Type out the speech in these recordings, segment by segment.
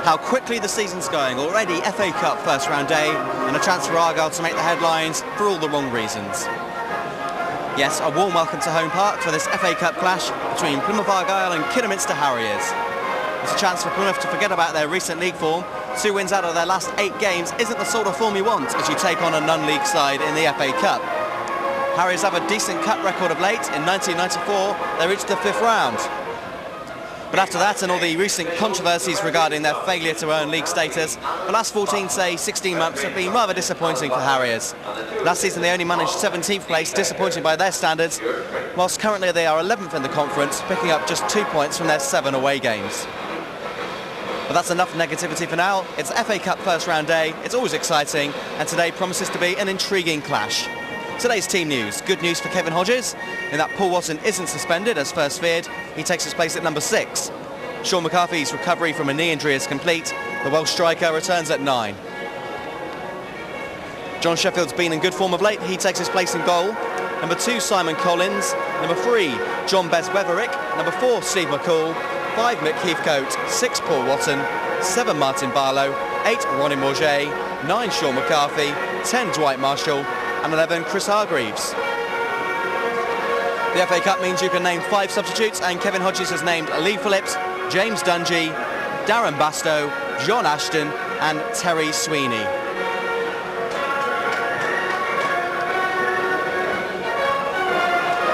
how quickly the season's going. Already FA Cup first round day and a chance for Argyle to make the headlines for all the wrong reasons. Yes, a warm welcome to Home Park for this FA Cup clash between Plymouth Argyle and Kidderminster Harriers. It's a chance for Plymouth to forget about their recent league form. 2 wins out of their last 8 games isn't the sort of form you want as you take on a non-league side in the FA Cup. Harriers have a decent cup record of late. In 1994, they reached the 5th round. But after that and all the recent controversies regarding their failure to earn league status, the last 14, say 16 months have been rather disappointing for Harriers. Last season they only managed 17th place, disappointing by their standards, whilst currently they are 11th in the conference, picking up just 2 points from their 7 away games. But that's enough negativity for now. It's FA Cup first round day, it's always exciting, and today promises to be an intriguing clash. Today's team news. Good news for Kevin Hodges, in that Paul Watson isn't suspended as first feared. He takes his place at number 6. Sean McCarthy's recovery from a knee injury is complete. The Welsh striker returns at 9. John Sheffield's been in good form of late. He takes his place in goal. Number 2, Simon Collins. Number 3, John Bez-Wetherick. Number 4, Steve McCall. 5, Mick Heathcote. 6, Paul Watson. 7, Martin Barlow. 8, Ronnie Morget. 9, Sean McCarthy. 10, Dwight Marshall. And 11, Chris Hargreaves. The FA Cup means you can name 5 substitutes, and Kevin Hodges has named Lee Phillips, James Dungy, Darren Bastow, John Ashton and Terry Sweeney.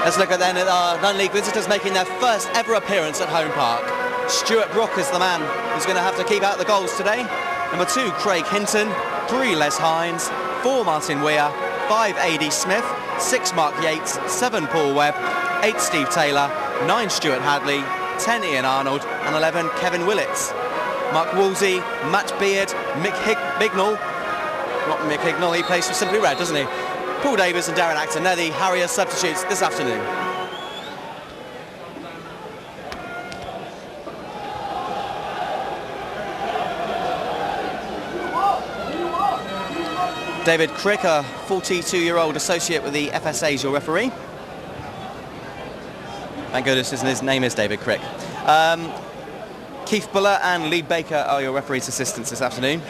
Let's look at then at our non-league visitors making their first ever appearance at Home Park. Stuart Brook is the man who's going to have to keep out the goals today. Number 2, Craig Hinton. 3, Les Hines. 4, Martin Weir. 5, A.D. Smith. 6, Mark Yates. 7, Paul Webb. 8, Steve Taylor. 9, Stuart Hadley. 10, Ian Arnold. And 11, Kevin Willits. Mark Woolsey, Matt Beard, Mick Bignall. Not Mick Hignall, he plays for Simply Red, doesn't he? Paul Davies and Darren Acton. They're the Harriers substitutes this afternoon. David Crick, a 42-year-old associate with the FSA, is your referee. Thank goodness his name is David Crick. Keith Buller and Lee Baker are your referee's assistants this afternoon.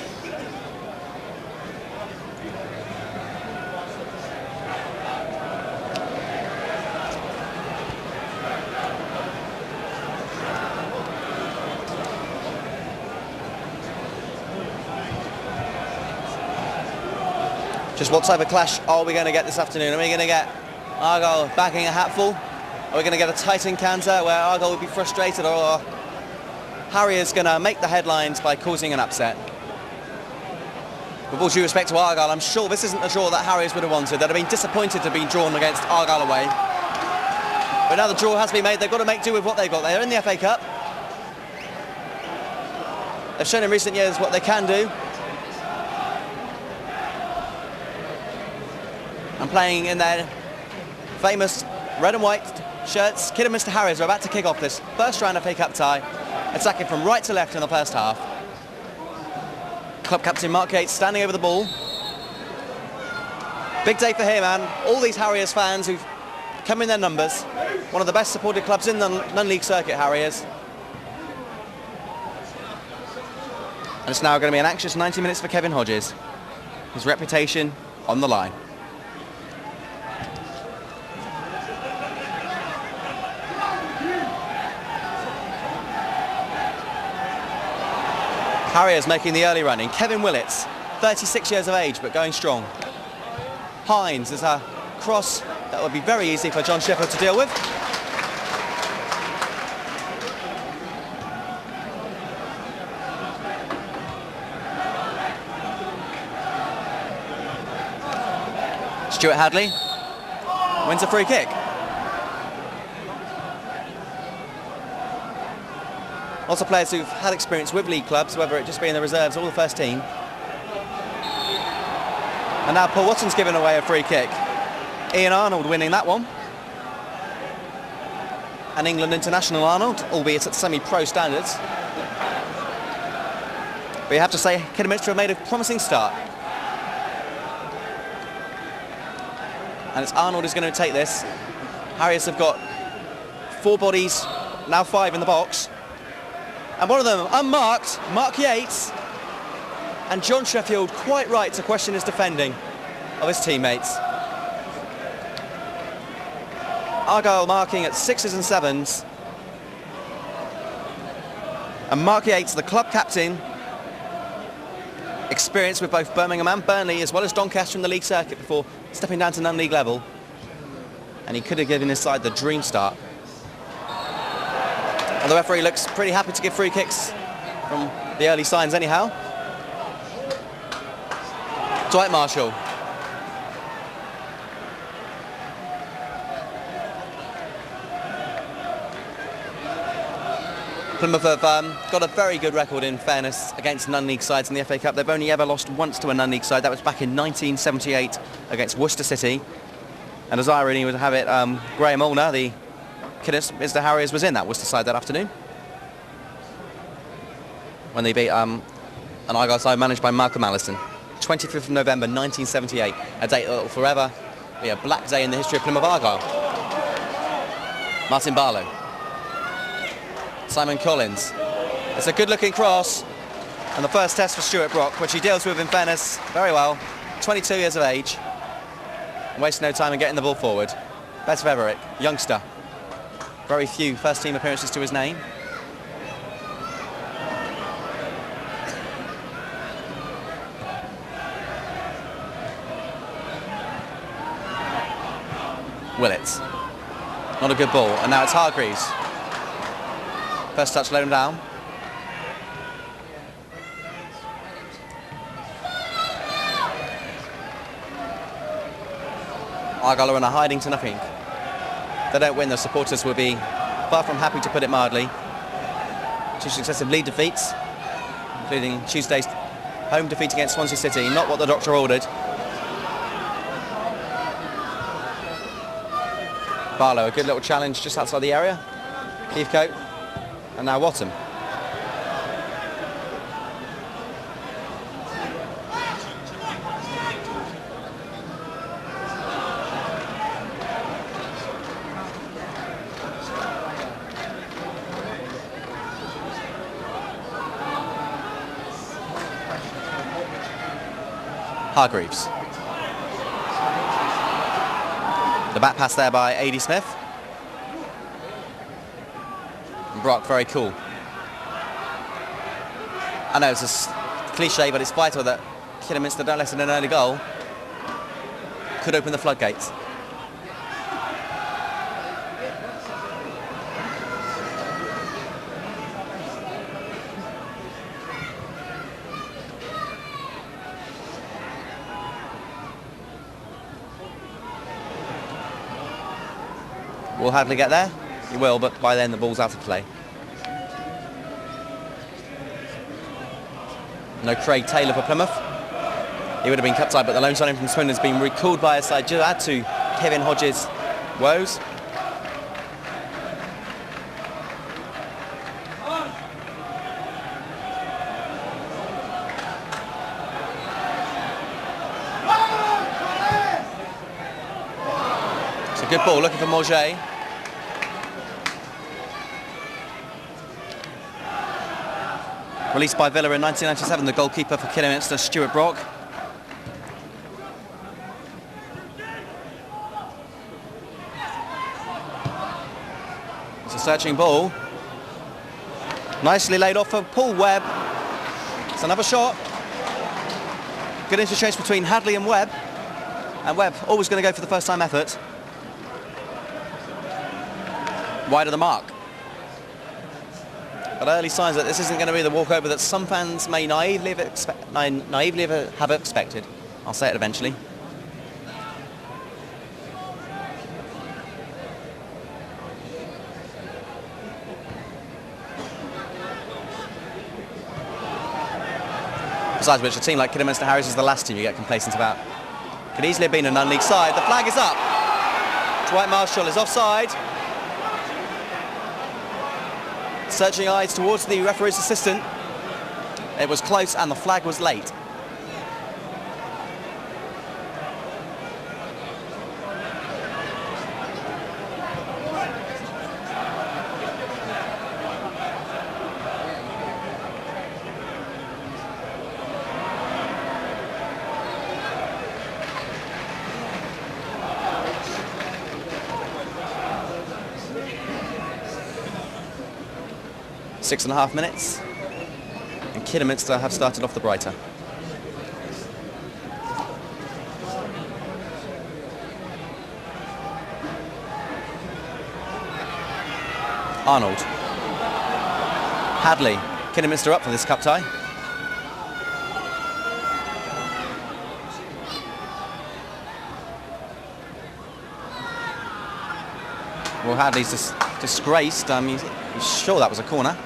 Just what type of clash are we going to get this afternoon? Are we going to get Argyle backing a hatful? Are we going to get a tight encounter where Argyle will be frustrated, or are Harriers going to make the headlines by causing an upset? With all due respect to Argyle, I'm sure this isn't the draw that Harriers would have wanted. They'd have been disappointed to be drawn against Argyle away. But now the draw has been made, they've got to make do with what they've got. They're in the FA Cup. They've shown in recent years what they can do. And playing in their famous red and white shirts, Kidderminster Harriers are about to kick off this first round FA Cup tie, attacking from right to left in the first half. Club captain Mark Yates standing over the ball. Big day for him and all these Harriers fans who've come in their numbers. One of the best supported clubs in the non-league circuit, Harriers. And it's now going to be an anxious 90 minutes for Kevin Hodges. His reputation on the line. Harriers making the early running. Kevin Willits, 36 years of age, but going strong. Hines is a cross that would be very easy for John Sheffield to deal with. Stuart Hadley wins a free kick. Lots of players who've had experience with league clubs, whether it just be in the reserves or the first team. And now Paul Watson's given away a free kick. Ian Arnold winning that one. An England international Arnold, albeit at semi-pro standards. But you have to say, Kidderminster have made a promising start. And it's Arnold who's going to take this. Harriers have got 4 bodies, now 5 in the box. And one of them unmarked, Mark Yates. And John Sheffield quite right to question his defending of his teammates. Argyle marking at 6s and 7s. And Mark Yates, the club captain, experienced with both Birmingham and Burnley, as well as Doncaster in the league circuit before stepping down to non-league level. And he could have given his side the dream start. And the referee looks pretty happy to give free kicks from the early signs anyhow. Dwight Marshall. Plymouth have got a very good record, in fairness, against non-league sides in the FA Cup. They've only ever lost once to a non-league side. That was back in 1978 against Worcester City. And as irony would have it, Graham Allner, the Kidderminster Harriers, was in that Worcester side that afternoon when they beat an Argyle side managed by Malcolm Allison. 25th of November 1978, a date that will forever be a black day in the history of Plymouth Argyle. Martin Barlow. Simon Collins. It's a good-looking cross, and the first test for Stuart Brock, which he deals with, in fairness, very well. 22 years of age, and wastes no time in getting the ball forward. Better Everick, youngster. Very few first-team appearances to his name. Willits. Not a good ball, and now it's Hargreaves. First touch let him down. Argyle are in a hiding to nothing. If they don't win, the supporters will be far from happy, to put it mildly. 2 successive league defeats, including Tuesday's home defeat against Swansea City, not what the doctor ordered. Barlow, a good little challenge just outside the area. Heathcote, and now Watton. Hargreaves. The back pass there by A.D. Smith. And Brock very cool. I know it's a cliche, but it's vital that Kidderminster don't let in an early goal. Could open the floodgates. Will Hadley get there? He will, but by then the ball's out of play. No Craig Taylor for Plymouth. He would have been cut tight, but the loan signing from Swindon has been recalled by his side to add to Kevin Hodges' woes. It's a good ball, looking for Morget. Released by Villa in 1997, the goalkeeper for Kidderminster, Stuart Brock. It's a searching ball. Nicely laid off for Paul Webb. It's another shot. Good interchange between Hadley and Webb. And Webb always going to go for the first time effort. Wide of the mark. But early signs that this isn't going to be the walkover that some fans may naively have expected. I'll say it eventually. Besides which, a team like Kidderminster Harriers is the last team you get complacent about. Could easily have been a non-league side. The flag is up. Dwight Marshall is offside. Searching eyes towards the referee's assistant. It was close and the flag was late. 6.5 minutes, and Kidderminster have started off the brighter. Arnold. Hadley. Kidderminster up for this cup tie. Well, Hadley's disgraced. He's sure that was a corner.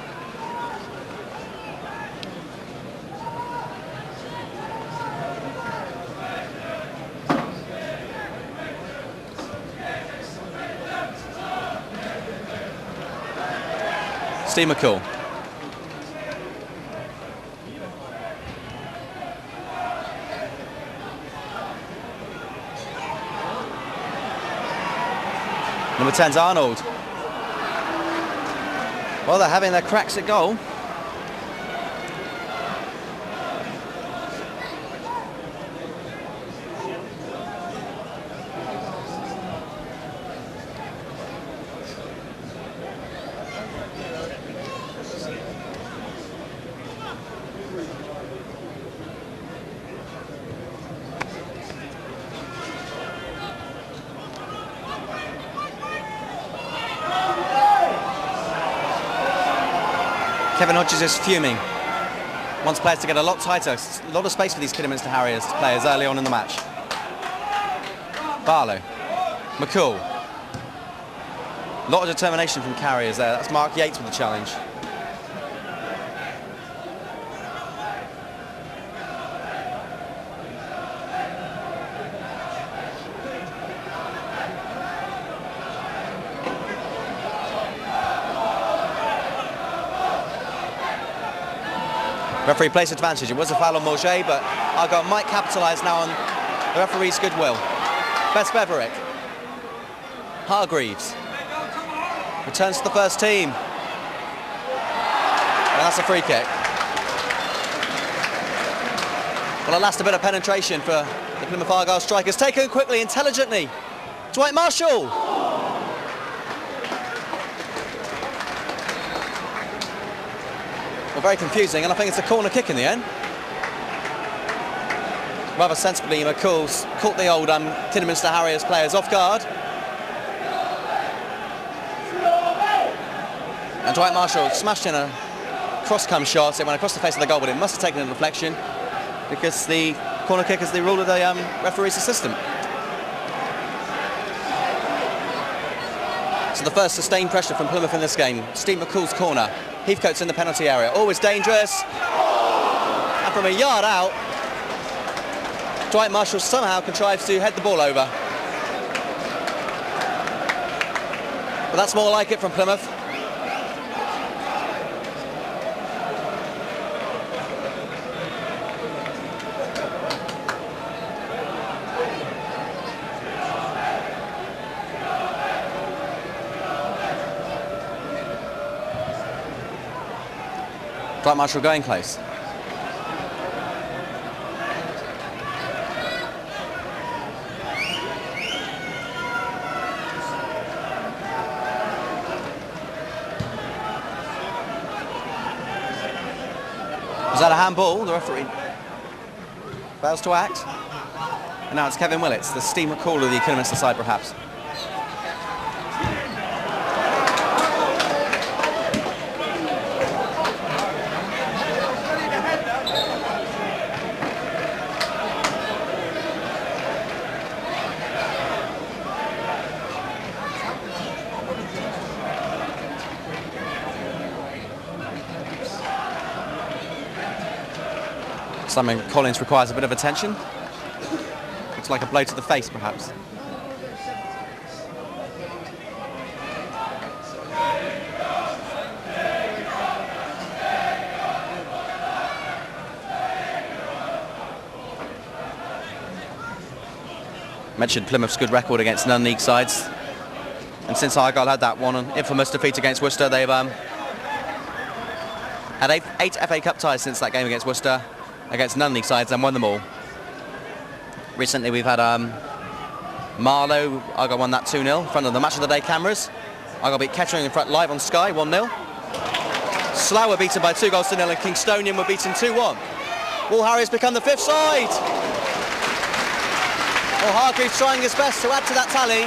Steve McCall. Number 10's Arnold. Well, they're having their cracks at goal. Kevin Hodges is fuming. Wants players to get a lot tighter. A lot of space for these Kidderminster Harriers players early on in the match. Barlow. McCall. A lot of determination from carriers there. That's Mark Yates with the challenge. Referee placed advantage. It was a foul on Morget, but Argyle might capitalise now on the referee's goodwill. Best Beverick. Hargreaves. Returns to the first team. And that's a free kick. Well, at last a bit of penetration for the Plymouth Argyle strikers. Taken quickly, intelligently. Dwight Marshall. Well, very confusing, and I think it's a corner kick in the end. Rather sensibly, McCall's caught the old Kidderminster Harriers players off guard. And Dwight Marshall smashed in a cross-come shot. It went across the face of the goal, but it must have taken a deflection because the corner kick is the rule of the referee's assistant. So the first sustained pressure from Plymouth in this game. Steve McCall's corner. Heathcote's in the penalty area. Always dangerous. And from a yard out, Dwight Marshall somehow contrives to head the ball over. But that's more like it from Plymouth. Dwight Marshall going close. Was that a handball? The referee fails to act. And now it's Kevin Willits, the Steve McCall of the Kidderminster side perhaps. Simon Collins requires a bit of attention. Looks like a blow to the face, perhaps. Mentioned Plymouth's good record against non-league sides. And since Argyle had that one infamous defeat against Worcester, they've had eight FA Cup ties since that game against Worcester, against non-league sides, and won them all. Recently we've had Marlow. Argyle won that 2-0 in front of the Match of the Day cameras. Argyle beat Kettering in front live on Sky 1-0. Slough were beaten by 2-0 and Kingstonian were beaten 2-1. Will Harriers become the 5th side? Well, Hargreaves trying his best to add to that tally.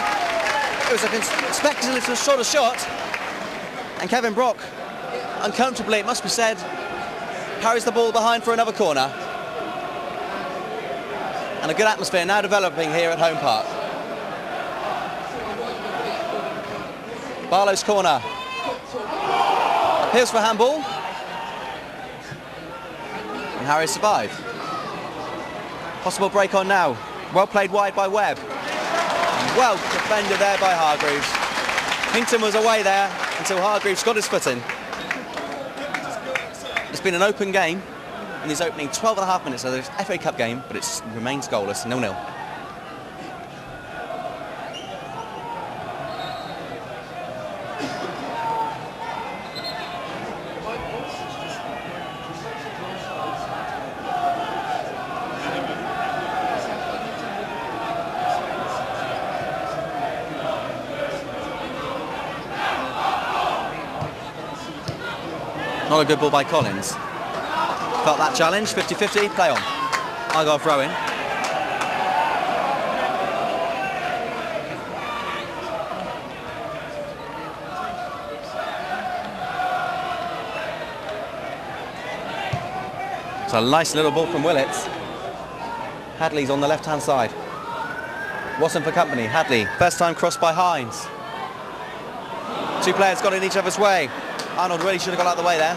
It was a expected little shorter shot. And Kevin Brock, uncomfortably, it must be said, carries the ball behind for another corner. And a good atmosphere now developing here at Home Park. Barlow's corner. Appeals for handball. And Harriers survive. Possible break on now. Well played wide by Webb. Well defended there by Hargreaves. Hinton was away there until Hargreaves got his foot in. It's been an open game in these opening 12.5 minutes of this FA Cup game, but it remains goalless, 0-0. Not a good ball by Collins. Felt that challenge, 50-50, play on. Argyle throw in. It's a nice little ball from Willits. Hadley's on the left-hand side. Watson for company. Hadley, first time crossed by Hines. Two players got in each other's way. Arnold really should have got out of the way there.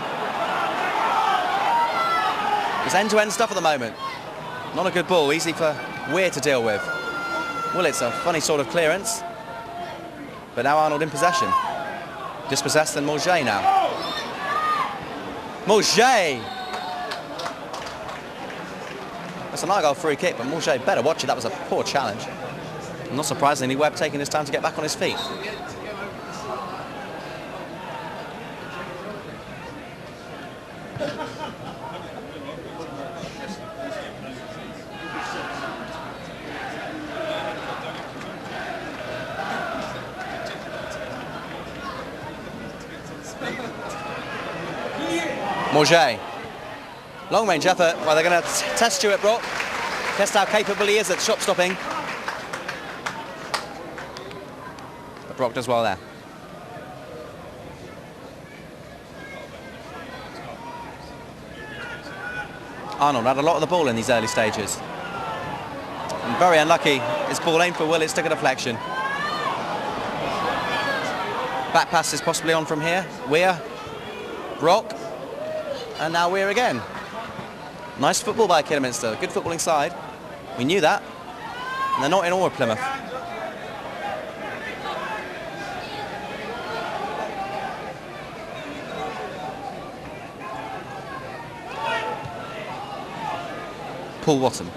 It's end-to-end stuff at the moment. Not a good ball, easy for Weir to deal with. Willits, a funny sort of clearance. But now Arnold in possession. Dispossessed and Morget now. Morget! That's an Argyle free kick, but Morget better watch it. That was a poor challenge. And not surprisingly, Webb taking his time to get back on his feet. Morget. Long range effort. Well, they're going to test Stuart Brock. Test how capable he is at shot stopping. But Brock does well there. Arnold had a lot of the ball in these early stages. And very unlucky. His ball aimed for Willits, took a deflection. Back pass is possibly on from here. Weir. Brock. And now Weir again. Nice football by Kidderminster. Good footballing side. We knew that. And they're not in awe of Plymouth. Paul Watson.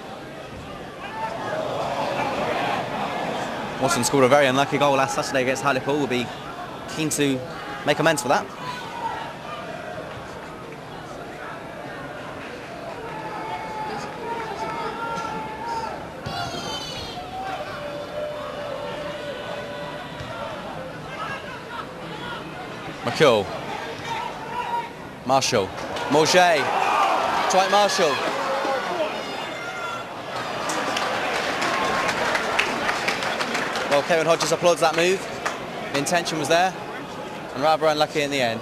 Watson scored a very unlucky goal last Saturday against Hartlepool. Will be keen to make amends for that. McCall. Marshall. Morget. Dwight Marshall. Well, Kevin Hodges applauds that move. The intention was there, and rather unlucky in the end.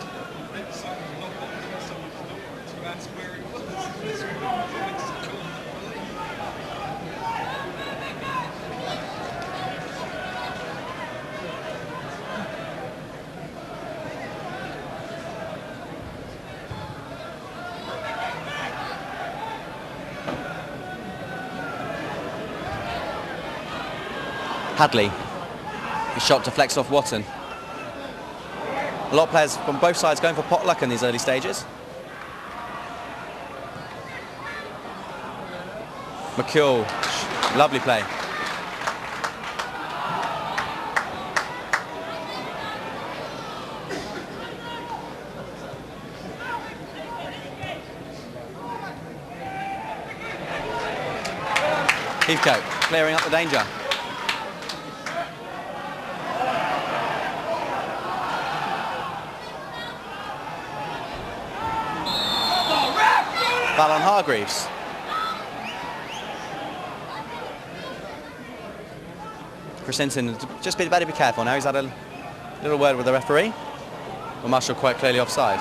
Hadley. His shot deflects off Watson. A lot of players from both sides going for potluck in these early stages. McCall. Lovely play. Heathcote clearing up the danger. Foul on Hargreaves. Chris Hinton just better be careful now. He's had a little word with the referee. Well, Marshall quite clearly offside.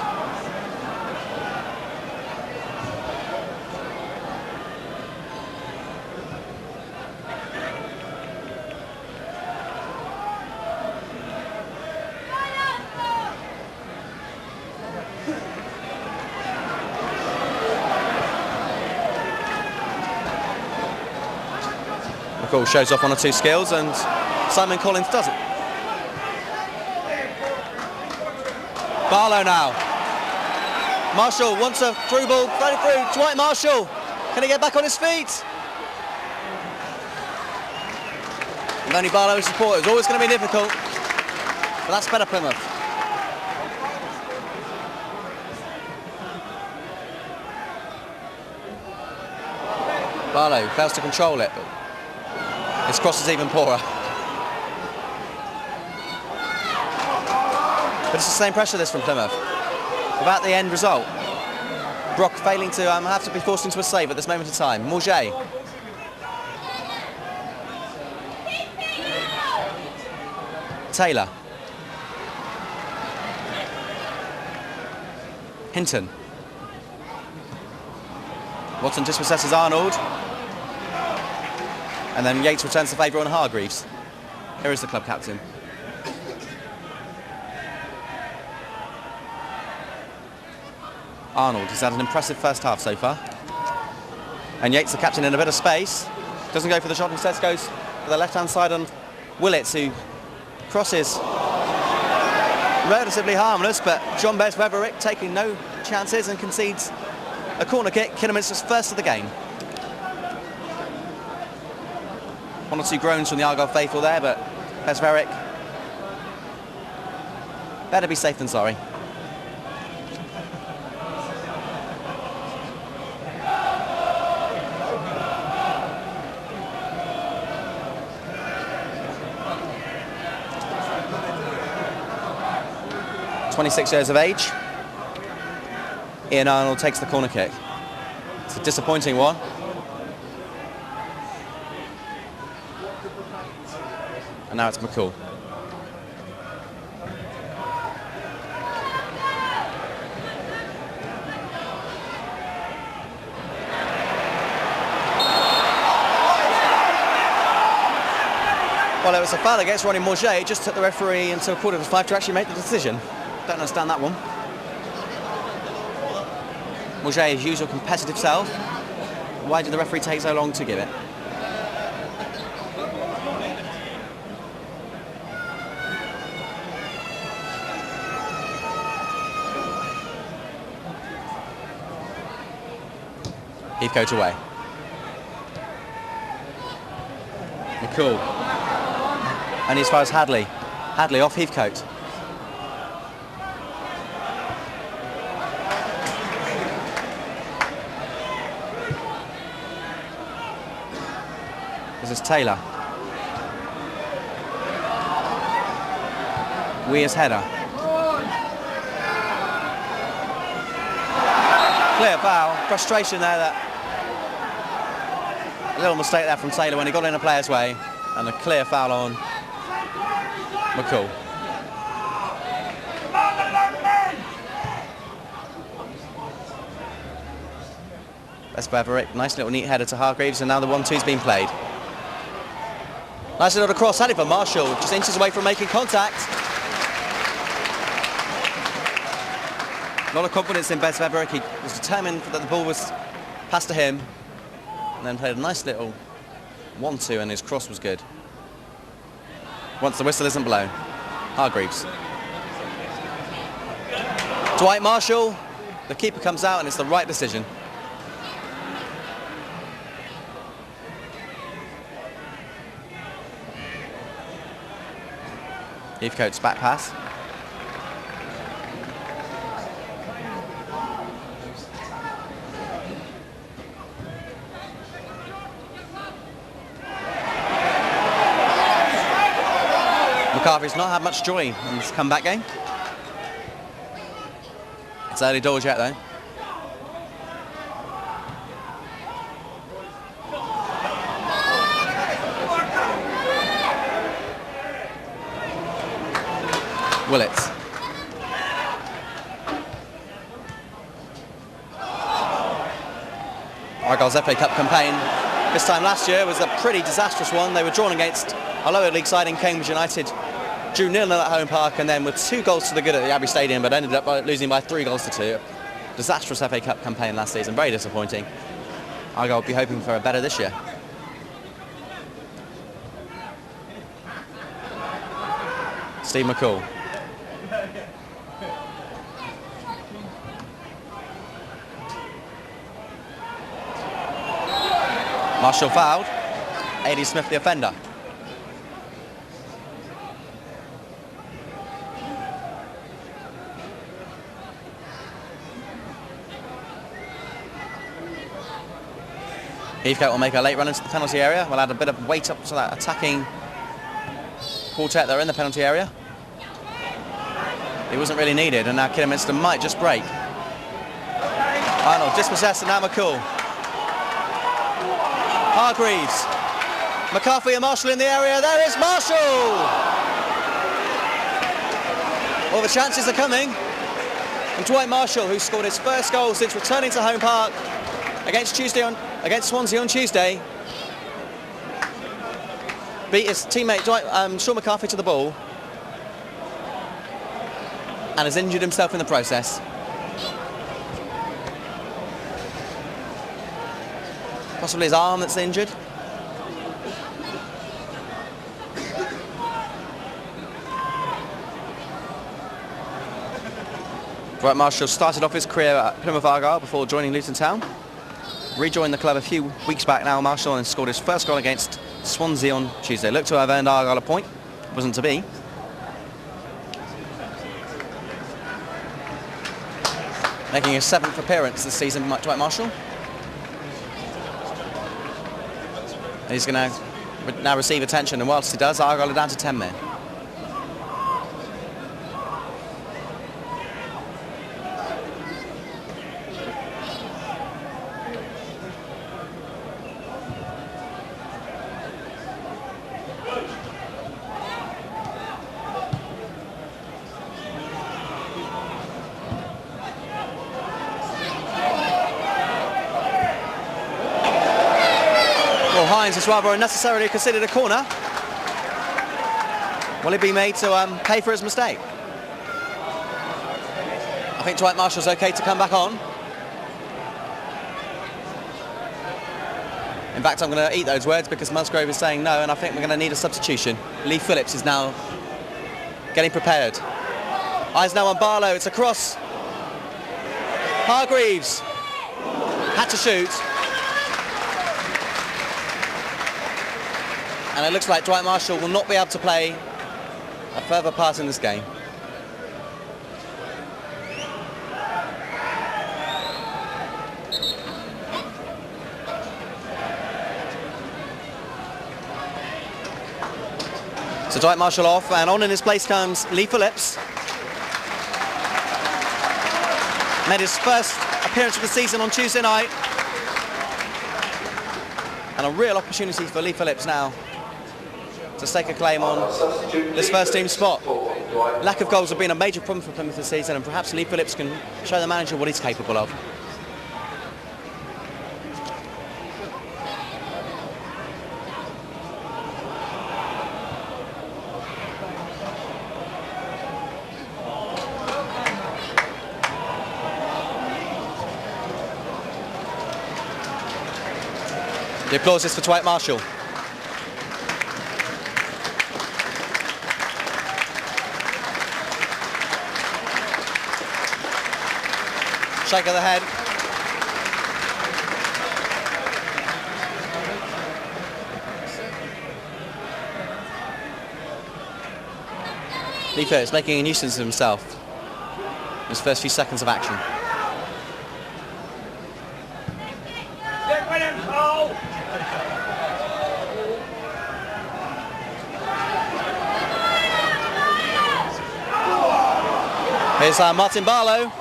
McCall shows off one or two skills and Simon Collins doesn't. Barlow now. Marshall wants a through ball, throw it through. Dwight Marshall, can he get back on his feet? And only Barlow's support. It's always going to be difficult, but that's better Plymouth. Barlow fails to control it, but his cross is even poorer. But it's the same pressure this from Plymouth. About the end result. Brock failing to have to be forced into a save at this moment in time. Morget. Taylor. Hinton. Watson dispossesses Arnold. And then Yates returns the favour on Hargreaves. Here is the club captain. Arnold has had an impressive first half so far. And Yates, the captain, in a bit of space. Doesn't go for the shot, instead goes for the left-hand side on Willits, who crosses. Relatively harmless, but John Bez-Weverick taking no chances and concedes a corner kick. Kidderminster's first of the game. One or two groans from the Argyle faithful there, but Bez-Weverick better be safe than sorry. .26 years of age. Ian Arnold takes the corner kick. It's a disappointing one. And now it's McCall. Well, it was a foul against Ronnie Morget. It just took the referee until 5:15 to actually make the decision. Don't understand that one. Morget, his usual competitive self. Why did the referee take so long to give it? Heathcote away. McCall. Only as far as Hadley. Hadley off Heathcote. This is Taylor. Weir's header. Clear foul. Frustration there. That a little mistake there from Taylor when he got in a player's way, and a clear foul on McCall. Bez-Weverick, nice little neat header to Hargreaves, and now the 1-2's been played. Nice little cross, had it for Marshall, just inches away from making contact. A lot of confidence in Bez-Weverick. He was determined that the ball was passed to him, and then played a nice little 1-2, and his cross was good. Once the whistle isn't blown. Hargreaves. Dwight Marshall, the keeper comes out, and it's the right decision. Heathcote's back pass. McCarthy's not had much joy in this comeback game. It's early doors yet though. Willits. Argyle's FA Cup campaign this time last year was a pretty disastrous one. They were drawn against a lower league side in Cambridge United, drew 0-0 at home park, and then with 2 goals to the good at the Abbey Stadium, but ended up losing by 3 goals to 2. Disastrous FA Cup campaign last season, very disappointing. Argyle will be hoping for a better this year. Steve McCall. Marshall fouled. A.D. Smith the offender. Heathcote will make a late run into the penalty area. We'll add a bit of weight up to that attacking quartet there in the penalty area. It wasn't really needed, and now Kidderminster might just break. Arnold dispossessed, and now McCall. Hargreaves. McCarthy and Marshall in the area. There is Marshall! Well, the chances are coming. And Dwight Marshall, who scored his first goal since returning to home park against Swansea on Tuesday, beat his teammate Sean McCarthy to the ball and has injured himself in the process. Possibly his arm that's injured. Dwight Marshall started off his career at Plymouth Argyle before joining Luton Town. Rejoined the club a few weeks back now, Marshall, and scored his first goal against Swansea on Tuesday. Looked to have earned Argyle a point. Wasn't to be. Making his 7th appearance this season, Dwight Marshall. And he's going to now receive attention, and whilst he does, Argyle are down to 10 men. Hines is rather unnecessarily considered a corner. Will he be made to pay for his mistake? I think Dwight Marshall's okay to come back on. In fact, I'm going to eat those words because Musgrove is saying no, and I think we're going to need a substitution. Lee Phillips is now getting prepared. Eyes now on Barlow. It's a cross. Hargreaves had to shoot. And it looks like Dwight Marshall will not be able to play a further part in this game. So Dwight Marshall off, and on in his place comes Lee Phillips. Made his first appearance of the season on Tuesday night. And a real opportunity for Lee Phillips now to stake a claim on this first team spot. Lack of goals have been a major problem for Plymouth this season, and perhaps Lee Phillips can show the manager what he's capable of. The applause is for Dwight Marshall. Shake of the head. Lee Phillips making a nuisance of himself in his first few seconds of action. Here's Martin Barlow.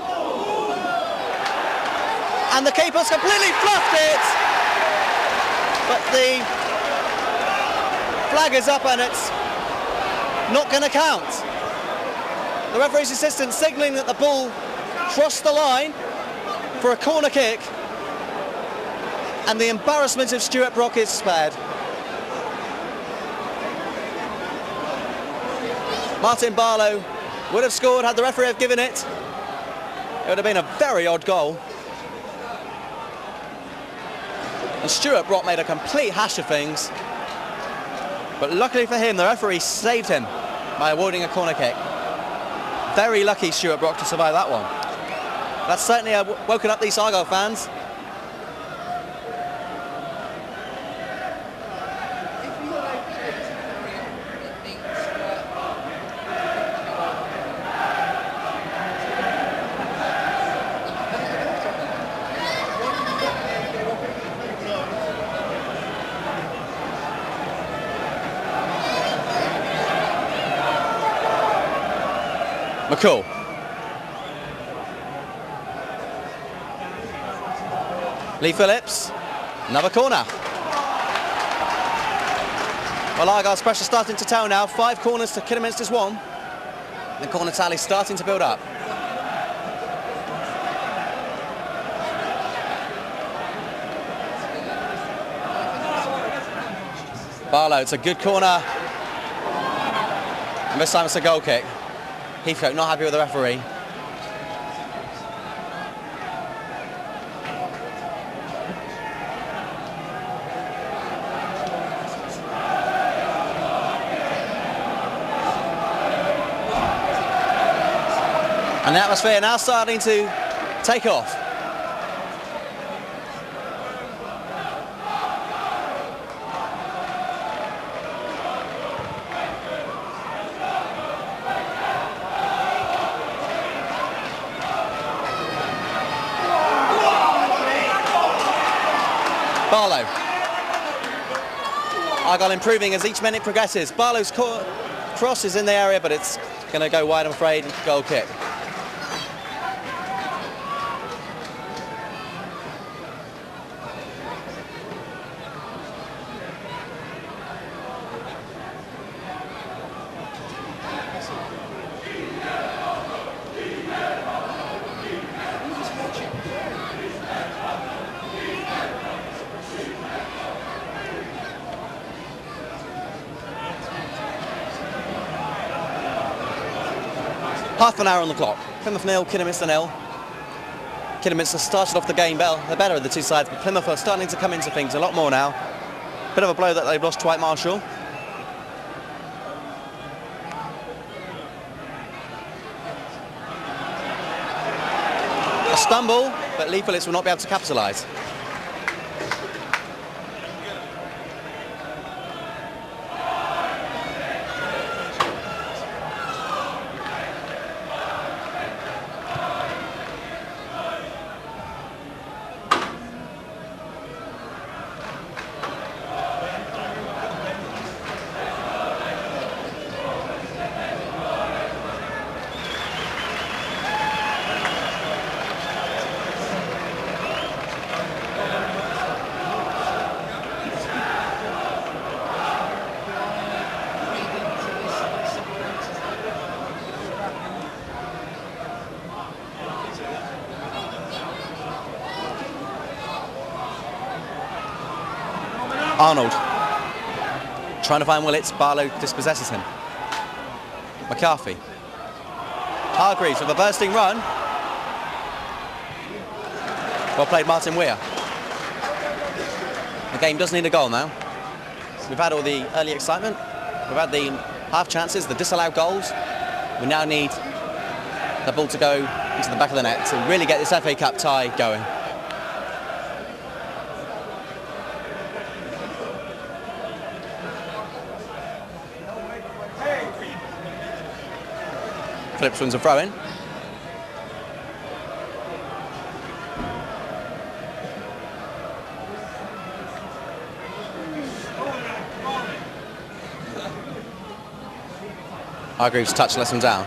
And the keeper's completely fluffed it. But the flag is up and it's not going to count. The referee's assistant signalling that the ball crossed the line for a corner kick, and the embarrassment of Stuart Brock is spared. Martin Barlow would have scored had the referee have given it. It would have been a very odd goal. And Stuart Brock made a complete hash of things. But luckily for him, the referee saved him by awarding a corner kick. Very lucky Stuart Brock to survive that one. That's certainly woken up these Argyle fans. McCall. Lee Phillips, another corner. Well, Argyle's pressure starting to tell now. 5 corners to Kidderminster's 1. The corner tally starting to build up. Barlow, it's a good corner. And this time it's a goal kick. Heathcote not happy with the referee. And the atmosphere now starting to take off. Barlow. Argyle improving as each minute progresses. Barlow's cross is in the area, but it's going to go wide, I'm afraid. Goal kick. Half an hour on the clock. Plymouth 0, Kidderminster 0. Kidderminster started off the game well. They're better of the two sides, but Plymouth are starting to come into things a lot more now. Bit of a blow that they've lost Dwight Marshall. A stumble, but Lee Phillips will not be able to capitalise. Arnold trying to find Willits. Barlow dispossesses him. McCarthy. Hargreaves with a bursting run. Well played, Martin Weir. The game does need a goal now. We've had all the early excitement. We've had the half chances, the disallowed goals. We now need the ball to go into the back of the net to really get this FA Cup tie going. Phillips wins a throw-in. Hargreaves' touch lets him down.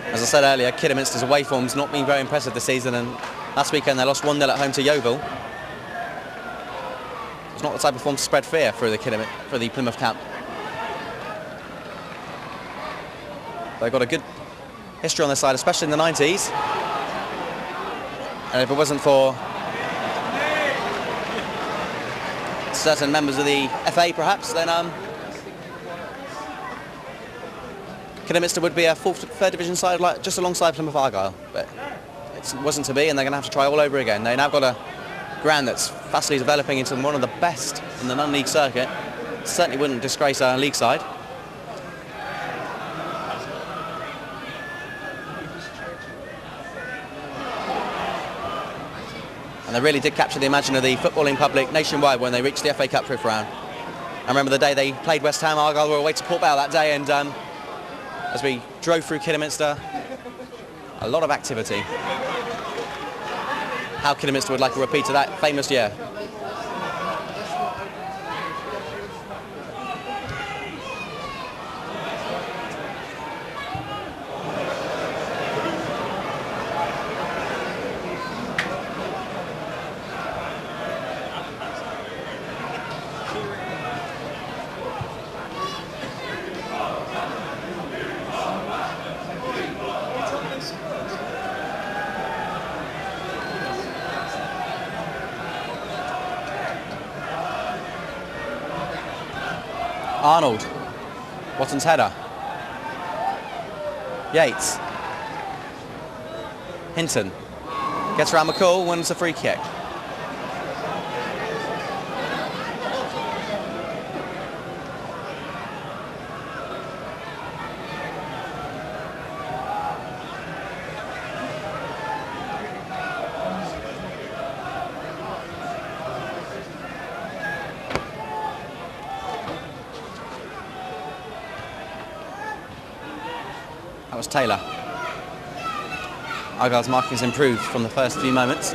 There's a I said earlier, Kidderminster's away form's not been very impressive this season, and last weekend they lost 1-0 at home to Yeovil. It's not the type of form to spread fear through the Plymouth camp. They've got a good history on their side, especially in the 90s. And if it wasn't for certain members of the FA, perhaps, then Kidderminster would be a third division side, like just alongside Plymouth Argyle. But it wasn't to be, and they're going to have to try all over again. They now got a ground that's fastly developing into one of the best in the non-league circuit. Certainly wouldn't disgrace our league side. And they really did capture the imagination of the footballing public nationwide when they reached the FA Cup fifth round. I remember the day they played West Ham. Argyle were away to Port Vale that day, and as we drove through Kidderminster, a lot of activity. How Kidderminster would like a repeat of that famous year. Arnold, Watton's header. Yates. Hinton. Gets around McCall, wins a free kick. That was Taylor. Argyle's marking has improved from the first few moments.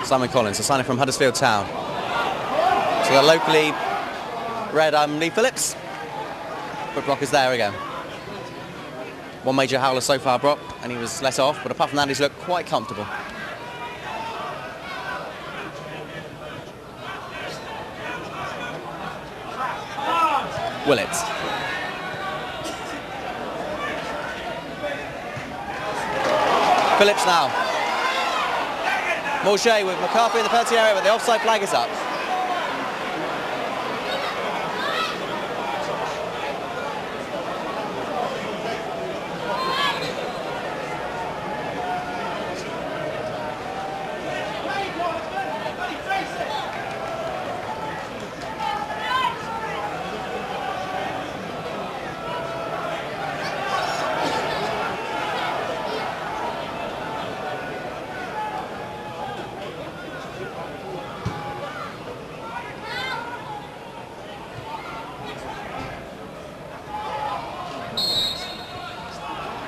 Simon Collins, a signing from Huddersfield Town. So the locally red Lee Phillips. But Brock is there again. One major howler so far, Brock, and he was let off, but apart from that, he's looked quite comfortable. Willett. Phillips now. Morget with McCarthy in the penalty area, but the offside flag is up.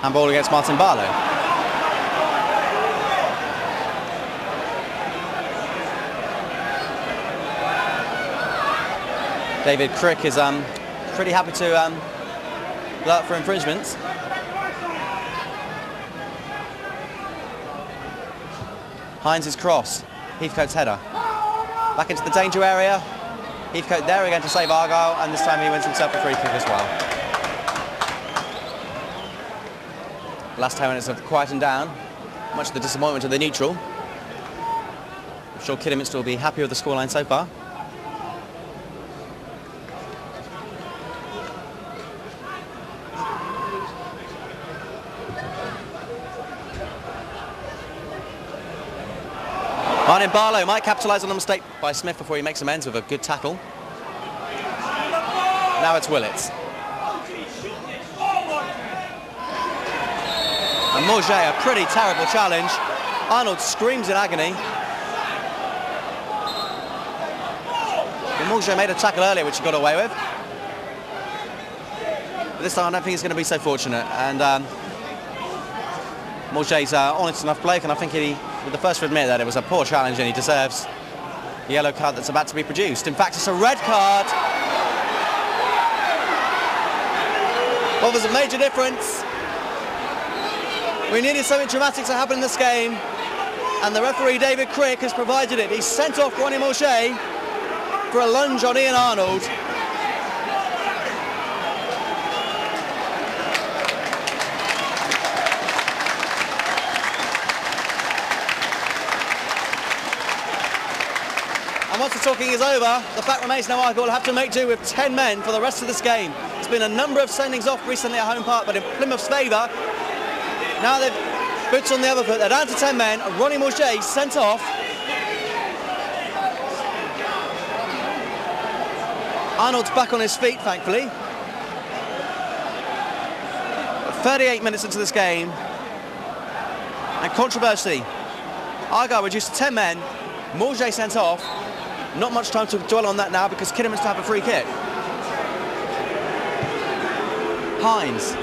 Handball against Martin Barlow. David Crick is pretty happy to go out for infringements. Hines' cross, Heathcote's header. Back into the danger area. Heathcote there again to save Argyle, and this time he wins himself a free kick as well. Last 10 minutes have quietened down, much to the disappointment of the neutral. I'm sure Kidderminster will be happy with the scoreline so far. Martin Barlow might capitalise on the mistake by Smith before he makes amends with a good tackle. Now it's Willett. And Morget, a pretty terrible challenge. Arnold screams in agony. But Morget made a tackle earlier which he got away with. But this time I don't think he's going to be so fortunate. And Morget's honest enough bloke, and I think he was the first to admit that it was a poor challenge and he deserves the yellow card that's about to be produced. In fact, it's a red card. Well, there's a major difference. We needed something dramatic to happen in this game, and the referee, David Crick, has provided it. He's sent off Ronnie Morget for a lunge on Ian Arnold. And once the talking is over, the fact remains now Argyle will have to make do with 10 men for the rest of this game. There's been a number of sendings off recently at home park, but in Plymouth's favour. Now they've boots on the other foot. They're down to 10 men. Ronnie Morget sent off. Arnold's back on his feet, thankfully. 38 minutes into this game. And controversy. Argyle reduced to 10 men. Morget sent off. Not much time to dwell on that now because Kidderminster have a free kick. Hines.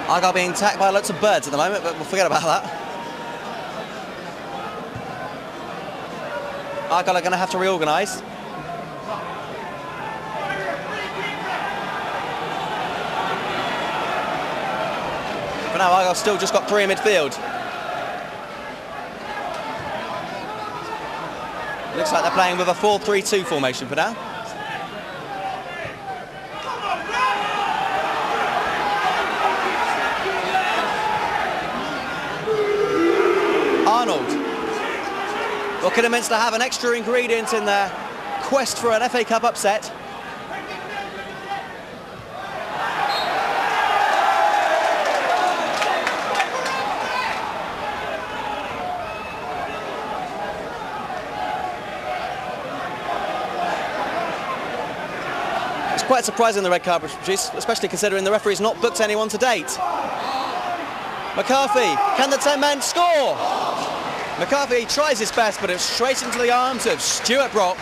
Argyle being attacked by lots of birds at the moment, but we'll forget about that. Argyle are going to have to reorganise. For now, Argyle still just got 3 in midfield. Looks like they're playing with a 4-3-2 formation for now. Arnold. Well, Kidderminster have an extra ingredient in their quest for an FA Cup upset. It's quite surprising the red card was produced, especially considering the referee's not booked anyone to date. McCarthy, can the 10 men score? McCarthy tries his best, but it's straight into the arms of Stuart Brock.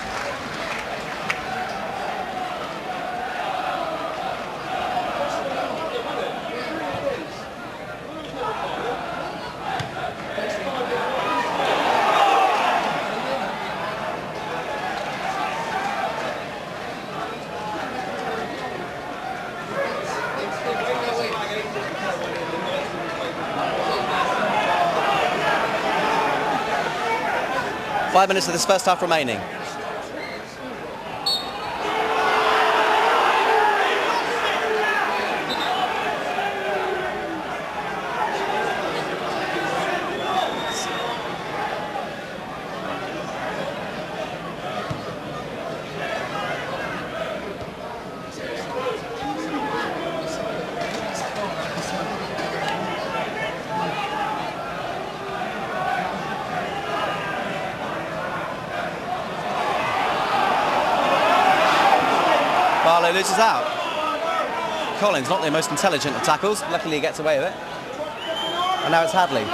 Five minutes of this first half remaining. Barlow loses out. Collins, not the most intelligent of tackles. Luckily he gets away with it. And now it's Hadley.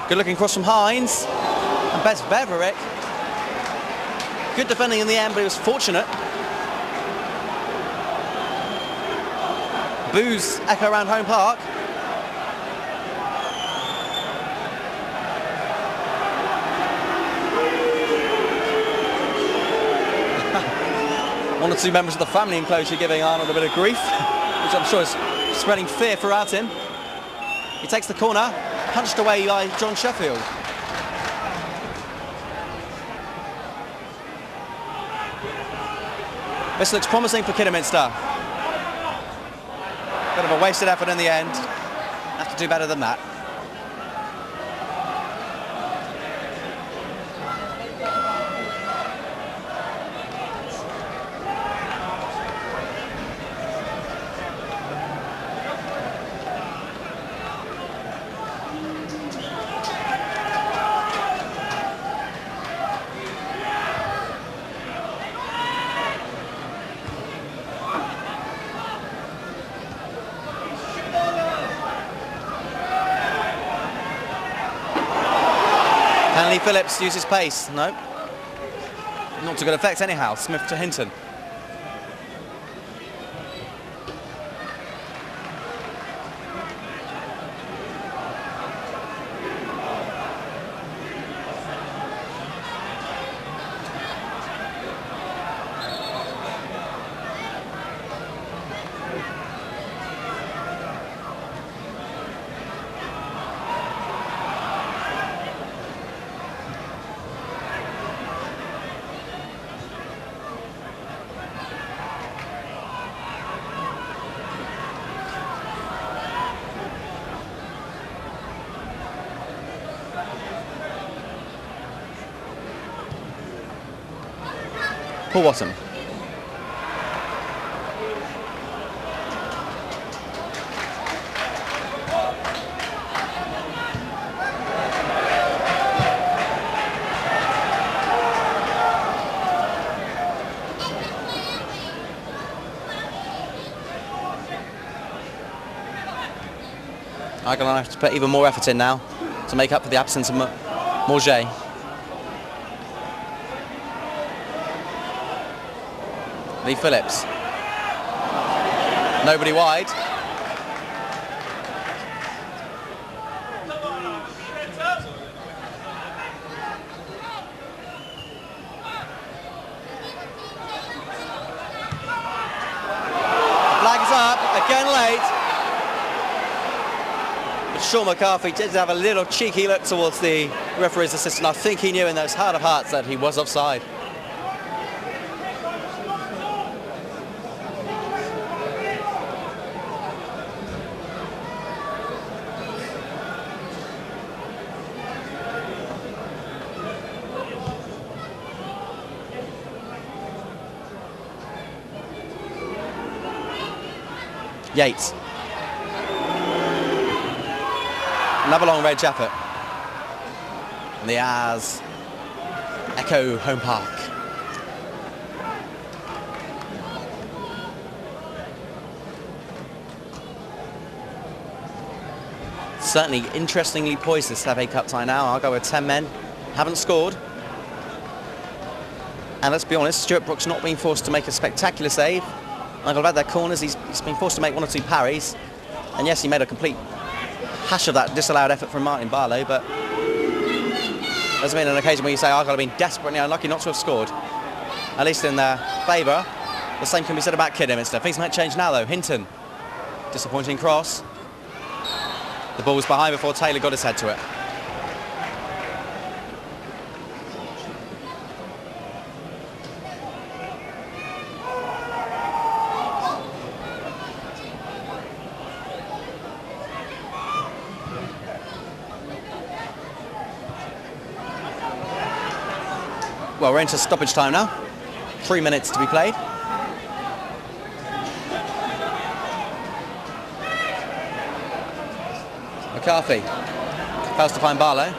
Good looking cross from Hines. And Bez Beverick. Good defending in the end, but he was fortunate. Boos echo around home park. One or two members of the family enclosure giving Arnold a bit of grief, which I'm sure is spreading fear throughout him. He takes the corner, punched away by John Sheffield. This looks promising for Kidderminster. Bit of a wasted effort in the end. Have to do better than that. Lee Phillips uses pace. No. Not to good effect anyhow. Smith to Hinton. Paul Watson. Argyle have to put even more effort in now to make up for the absence of Morget. Lee Phillips. Nobody wide. Flag is up, again late. But Sean McCarthy did have a little cheeky look towards the referee's assistant. I think he knew in those heart of hearts that he was offside. Yates. Another long range effort. And the As echo home park. Certainly interestingly poised this FA Cup tie now. I'll go with 10 men. Haven't scored. And let's be honest, Stuart Brook's not been forced to make a spectacular save. I've had their corners, he's been forced to make one or two parries. And yes, he made a complete hash of that disallowed effort from Martin Barlow, but there's been an occasion where you say Argyle have been desperately unlucky not to have scored. At least in their favour. The same can be said about Kidderminster. Things might change now though. Hinton, disappointing cross. The ball was behind before Taylor got his head to it. Well, we're into stoppage time now. 3 minutes to be played. McCarthy fails to find Barlow.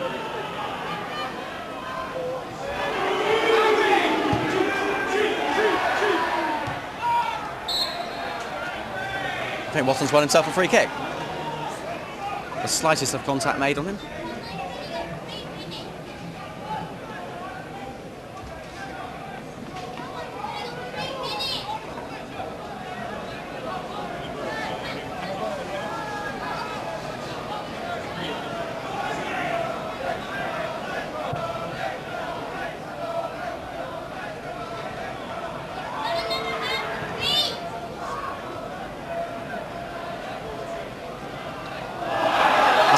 I think Watson's won himself a free kick. The slightest of contact made on him.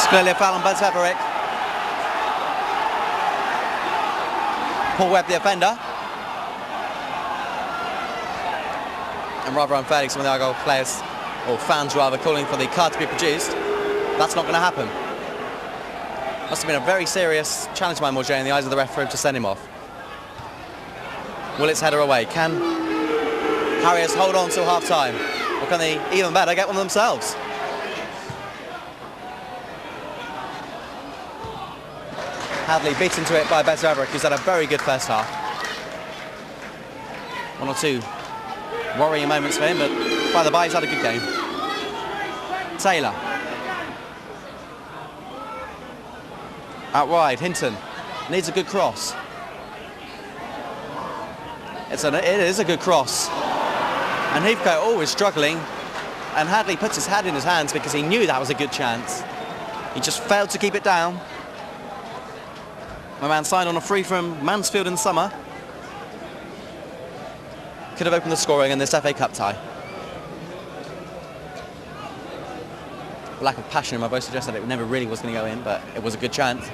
Clearly a foul on Buzz Everick. Paul Webb the offender. And rather unfairly, some of the Argyle players, or fans rather, calling for the card to be produced. That's not going to happen. Must have been a very serious challenge by Morget in the eyes of the referee to send him off. Willett's header away. Can Harriers hold on till half time? Or can they, even better, get one themselves? Hadley beaten to it by Buzz Everick, who's had a very good first half. One or two worrying moments for him, but by the by, he's had a good game. Taylor. Out wide, Hinton. Needs a good cross. It is a good cross. And Heathcote always struggling. And Hadley puts his head in his hands because he knew that was a good chance. He just failed to keep it down. My man signed on a free from Mansfield in summer. Could have opened the scoring in this FA Cup tie. Lack of passion in my voice suggests that it never really was going to go in, but it was a good chance.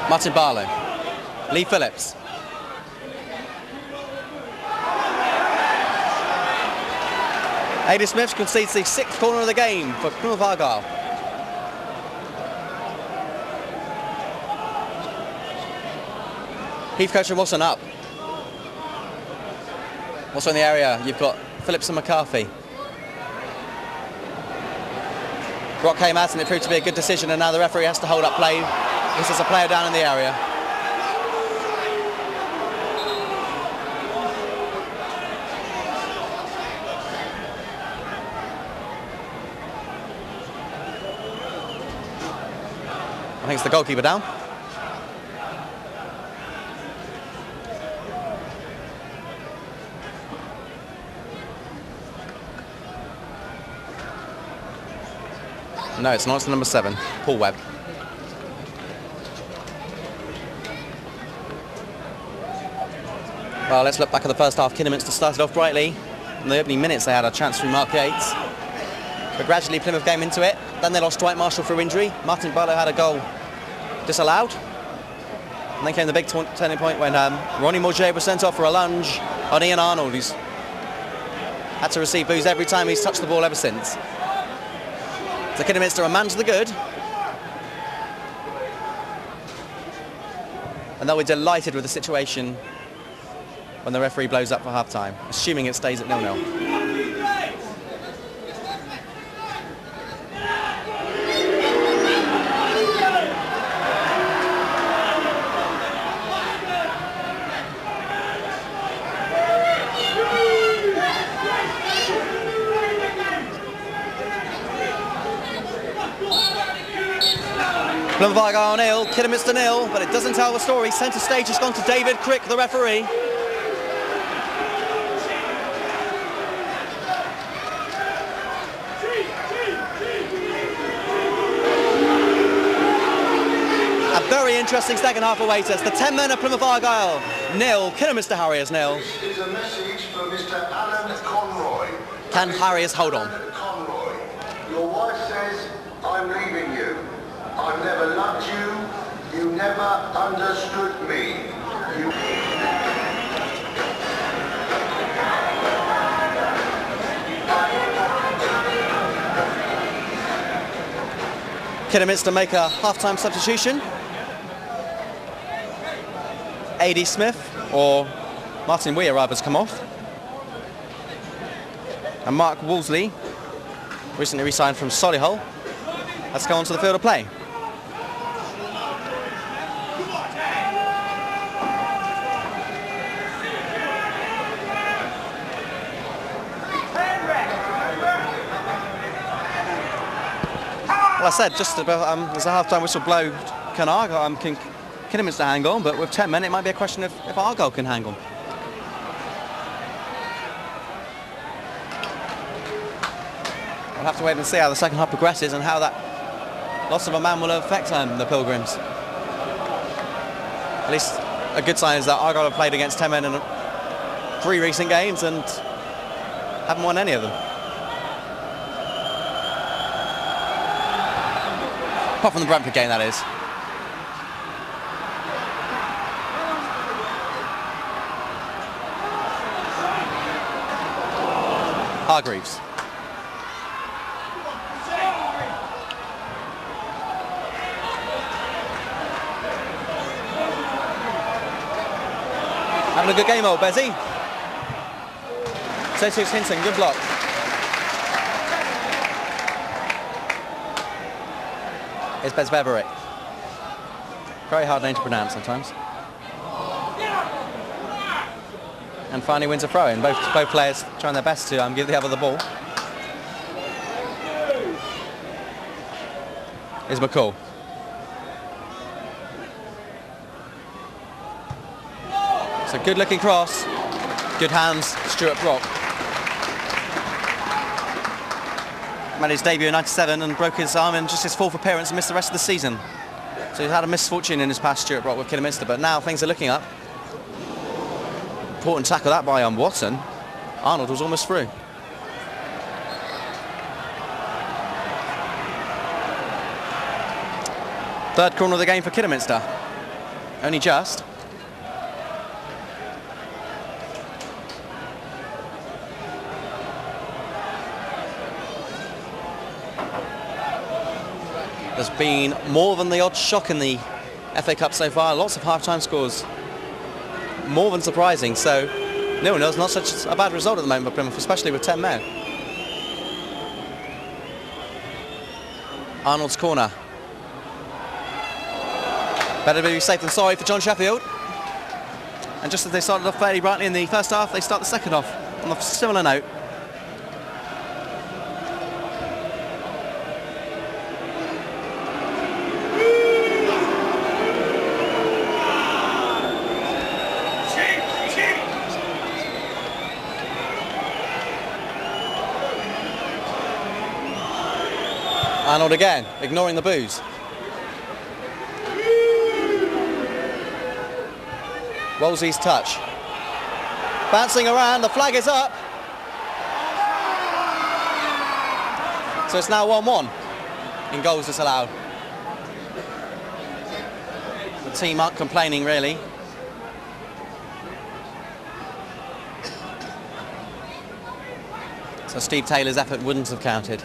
Martin Barlow. Lee Phillips. Adi Smith concedes the 6th corner of the game for Plymouth Argyle. Heathcote and Watson up. Also in the area, you've got Phillips and McCarthy. Rock came out and it proved to be a good decision, and now the referee has to hold up play. This is a player down in the area. I think it's the goalkeeper down. No, it's not. It's the number 7, Paul Webb. Well, let's look back at the first half. Kidderminster started off brightly. In the opening minutes, they had a chance through Mark Yates. But gradually, Plymouth came into it. Then they lost Dwight Marshall through injury. Martin Barlow had a goal disallowed. And then came the big turning point when Ronnie Morgier was sent off for a lunge on Ian Arnold, who's had to receive boos every time he's touched the ball ever since. So Kidderminster a man to the good. And they'll be delighted with the situation when the referee blows up for half-time, assuming it stays at 0-0. Plymouth Argyle 0, Kidderminster 0, but it doesn't tell the story. Centre stage has gone to David Crick, the referee. A very interesting second half awaits us. The 10 men of Plymouth Argyle 0, Kidderminster Harriers 0. This is a message for Mr. Alan Conroy. Can Harriers hold on? Conroy, your wife says, I'm leaving you. I've never loved you. You never understood me. Kidderminster make a half-time substitution. Adi Smith or Martin Weir has come off. And Mark Wolseley, recently re-signed from Solihull, has come onto the field of play. Well, I said just about there's a half-time whistle blow. Can Kidderminster hang on? But with 10 men, it might be a question of if Argyle can hang on. We'll have to wait and see how the second half progresses and how that loss of a man will affect the Pilgrims. At least a good sign is that Argyle have played against 10 men in 3 recent games and haven't won any of them. Apart from the Brentford game, that is. Hargreaves. Having a good game, old Bezzy. So too's Hinton, good block. It's Bezbeverick. Very hard name to pronounce sometimes. And finally wins a throw-in. Both players trying their best to give the other the ball. is McCall. It's a good looking cross. Good hands, Stuart Brock. Made his debut in '97 and broke his arm in just his 4th appearance and missed the rest of the season. So he's had a misfortune in his past, Stuart Brock, with Kidderminster, but now things are looking up. Important tackle that by Watson. Arnold was almost through. Third corner of the game for Kidderminster. Only just. There's been more than the odd shock in the FA Cup so far. Lots of half-time scores. More than surprising. So, no, it's not such a bad result at the moment for Plymouth, especially with 10 men. Arnold's corner. Better be safe than sorry for John Sheffield. And just as they started off fairly brightly in the first half, they start the second half on a similar note. Arnold again, ignoring the boos. Wolsey's touch. Bouncing around, the flag is up. So it's now 1-1 in goals disallowed. The team aren't complaining really. So Steve Taylor's effort wouldn't have counted.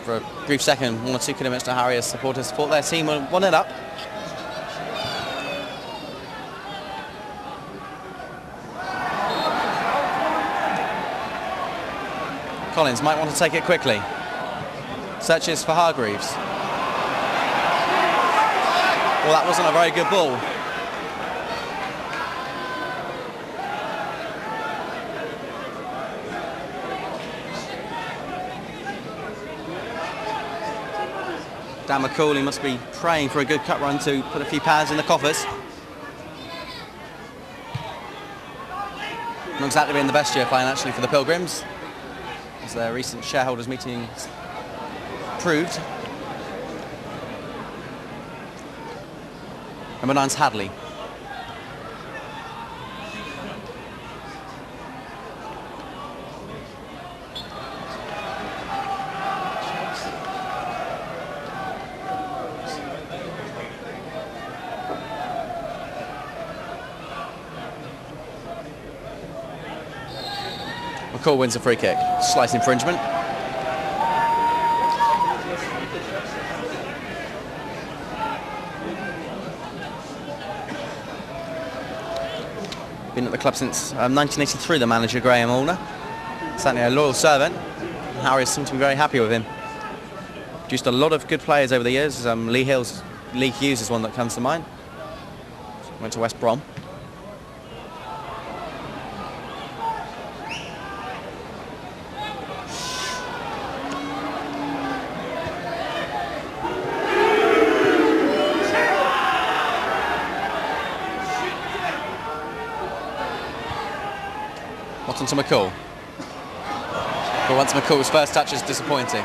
For a brief second, 1 or 2 Kidderminster Harriers supporters thought their team were 1-0 up. Collins might want to take it quickly. Searches for Hargreaves. Well, that wasn't a very good ball. Dan McCall, he must be praying for a good cut run to put a few pounds in the coffers. Not exactly been the best year financially for the Pilgrims, as their recent shareholders meetings proved. Number 9's Hadley. McCall wins a free kick. Slight infringement. Been at the club since 1983, the manager Graham Allner. Certainly a loyal servant. Harriers seem to be very happy with him. Produced a lot of good players over the years. Lee Hughes is one that comes to mind. Went to West Brom. Watson to McCall. But once McCall's first touch is disappointing.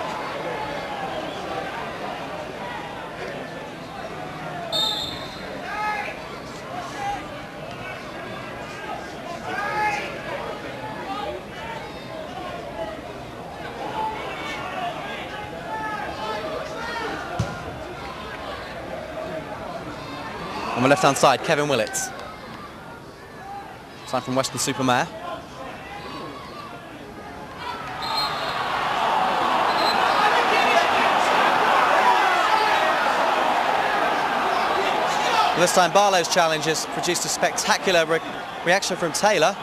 On the left-hand side, Kevin Willits. Signed from Weston-super-Mare. This time Barlow's challenge has produced a spectacular reaction from Taylor.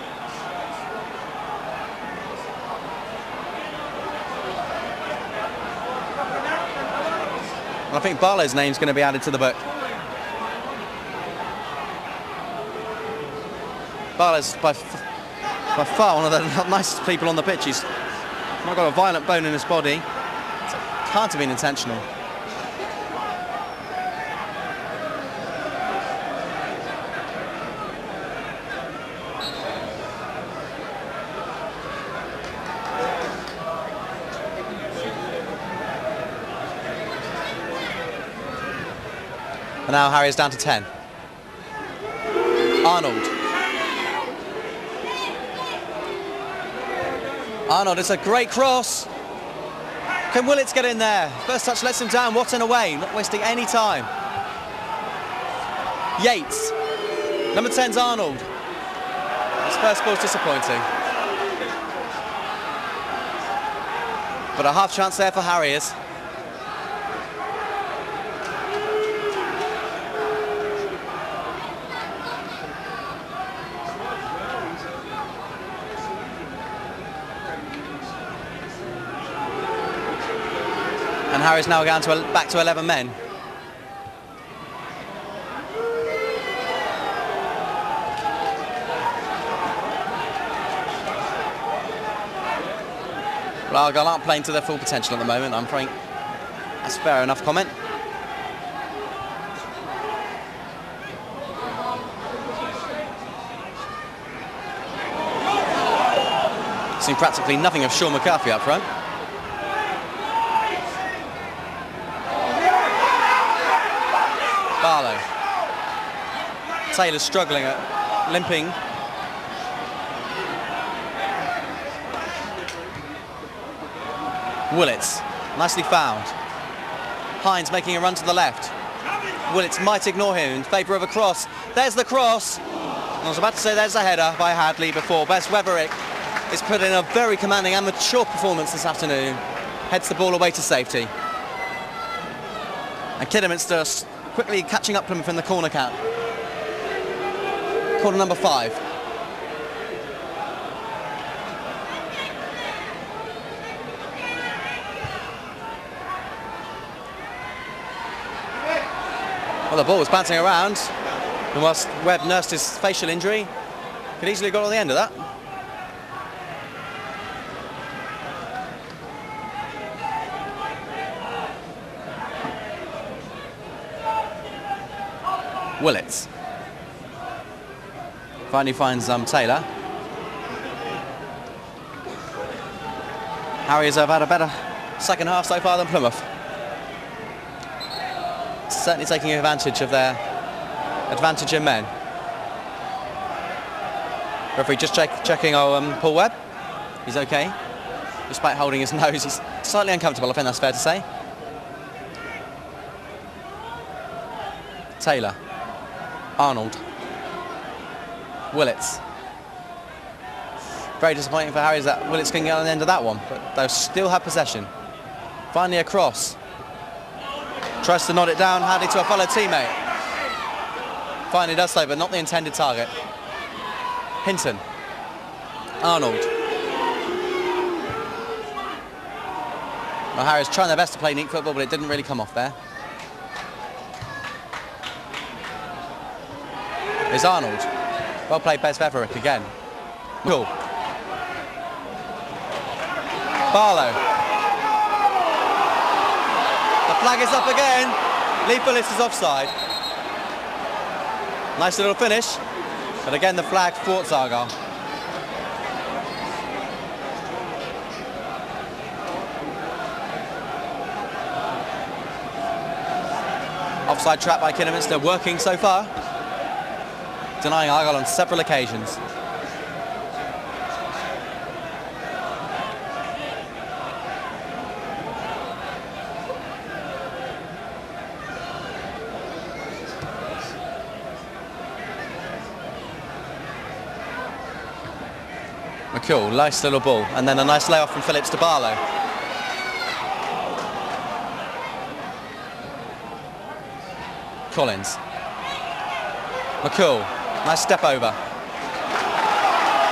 And I think Barlow's name's going to be added to the book. Barlow's by far one of the nicest people on the pitch. He's not got a violent bone in his body. He's a Can't have been intentional. And now Harriers down to 10. Arnold. Arnold, it's a great cross. Can Willits get in there? First touch lets him down. Watton away, not wasting any time. Yates. Number 10's Arnold. His first ball's disappointing. But a half chance there for Harriers. And Harriers now down to back to 11 men. Well, Argyle aren't playing to their full potential at the moment, I'm afraid. That's a fair enough comment. Seen practically nothing of Sean McCarthy up front. Barlow. Taylor's struggling at limping. Willits, nicely found. Hines making a run to the left. Willits might ignore him in favour of a cross. There's the cross. I was about to say there's a header by Hadley before. Bess Weverick is put in a very commanding and mature performance this afternoon. Heads the ball away to safety. And Kidderminster quickly catching up Plymouth in the corner count. Corner number 5. Well, the ball was bouncing around, and whilst Webb nursed his facial injury, could easily have got on the end of that. Willits. Finally finds Taylor. Harriers have had a better second half so far than Plymouth. Certainly taking advantage of their advantage in men. Referee just checking Paul Webb. He's okay, despite holding his nose. He's slightly uncomfortable, I think that's fair to say. Taylor. Arnold. Willits. Very disappointing for Harriers that Willits couldn't get on the end of that one, but they'll still have possession. Finally a cross. Tries to nod it down, Hadley to a fellow teammate. Finally does so, but not the intended target. Hinton. Arnold. Well, Harriers trying their best to play neat football, but it didn't really come off there. Is Arnold. Well played, Bess Weverick again. Cool. Barlow. The flag is up again. Lee Phillips is offside. Nice little finish. But again, the flag thwarts Argyle. Offside trap by Kidderminster, working so far. Denying Argyle on several occasions. McCool, nice little ball, and then a nice layoff from Phillips to Barlow. Collins. McCool. Nice step over.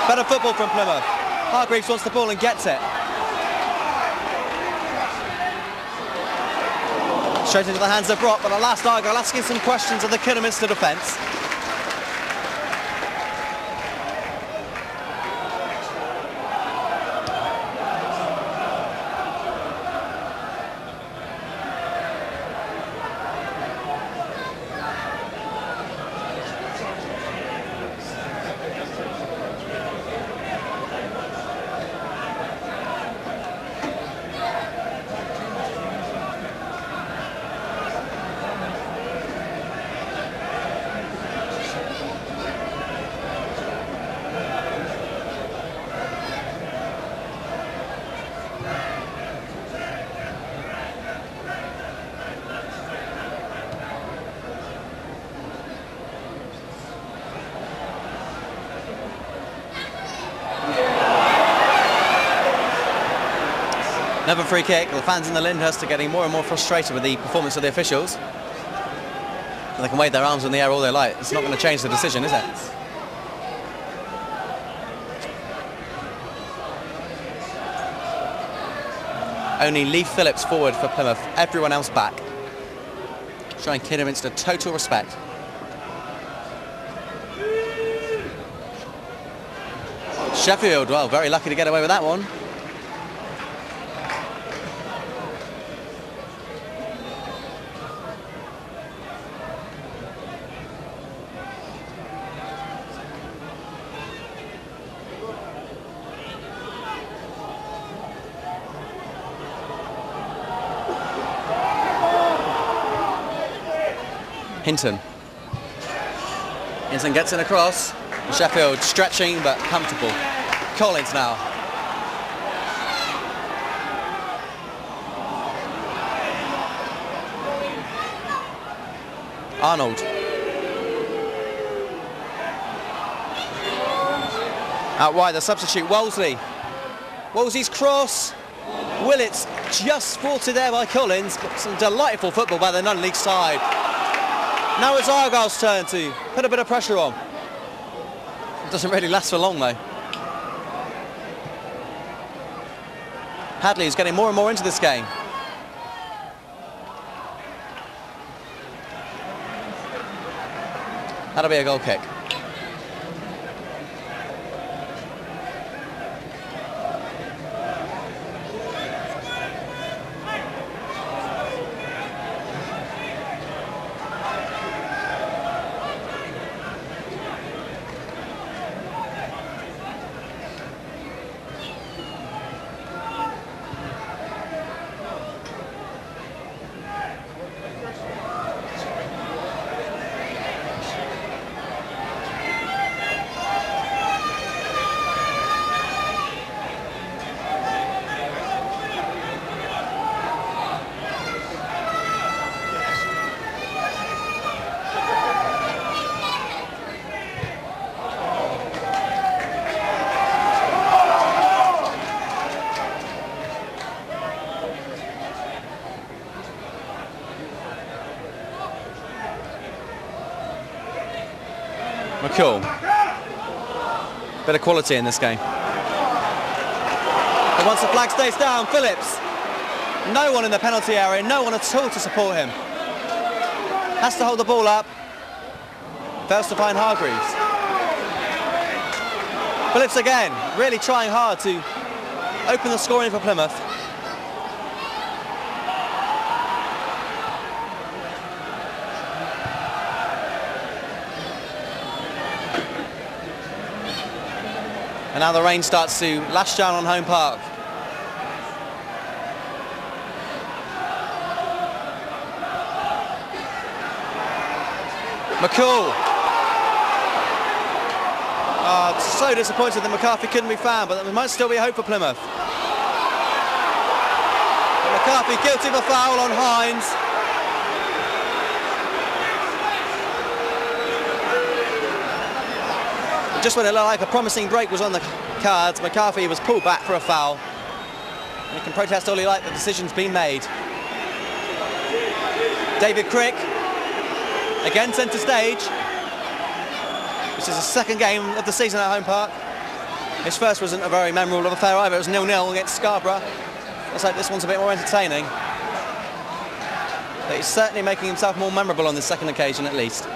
Better football from Plymouth. Hargreaves wants the ball and gets it. Straight into the hands of Brock, but at last Argyle asking some questions of the Kidderminster defence. Another free kick. The fans in the Lyndhurst are getting more and more frustrated with the performance of the officials. And they can wave their arms in the air all they like. It's not going to change the decision, is it? Only Lee Phillips forward for Plymouth. Everyone else back. Showing Kidderminster total respect. Sheffield, well, very lucky to get away with that one. Hinton gets in across. Sheffield stretching but comfortable. Collins now. Arnold. Out wide, the substitute, Wolseley. Wolseley's cross. Willits just thwarted there by Collins, but some delightful football by the non-league side. Now it's Argyle's turn to put a bit of pressure on. It doesn't really last for long though. Hadley is getting more and more into this game. That'll be a goal kick. McCall. Bit of quality in this game. But once the flag stays down, Phillips. No one in the penalty area, no one at all to support him. Has to hold the ball up. Fails to find Hargreaves. Phillips again, really trying hard to open the scoring for Plymouth. And now the rain starts to lash down on home park. McCall. So disappointed that McCarthy couldn't be found, but there might still be hope for Plymouth. But McCarthy guilty of a foul on Hines. Just when it looked like a promising break was on the cards, McCarthy was pulled back for a foul. And he can protest all he likes, the decision's been made. David Crick, again centre stage. This is his second game of the season at home park. His first wasn't a very memorable affair either, it was 0-0 against Scarborough. Let's hope this one's a bit more entertaining. But he's certainly making himself more memorable on this second occasion at least.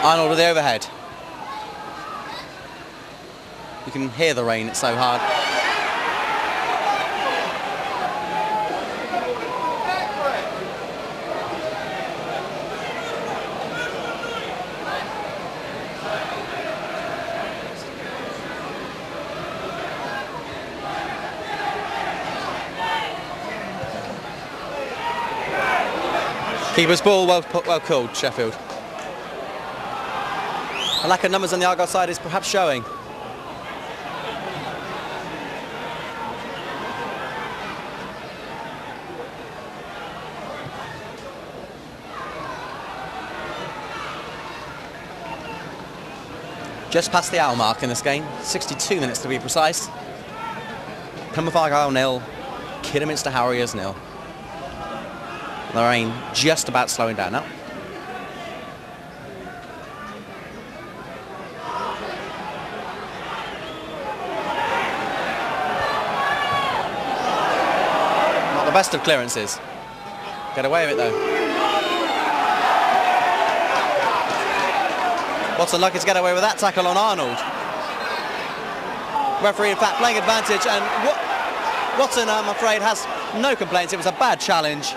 Arnold with the overhead. You can hear the rain, it's so hard. Keeper's ball, well called, Sheffield. A lack of numbers on the Argyle side is perhaps showing. Just past the hour mark in this game, 62 minutes to be precise. Plymouth Argyle 0, Kidderminster Harriers 0. The rain just about slowing down now. Not the best of clearances. Get away with it though. Watson lucky to get away with that tackle on Arnold. Referee in fact playing advantage, and Watson, I'm afraid, has no complaints. It was a bad challenge.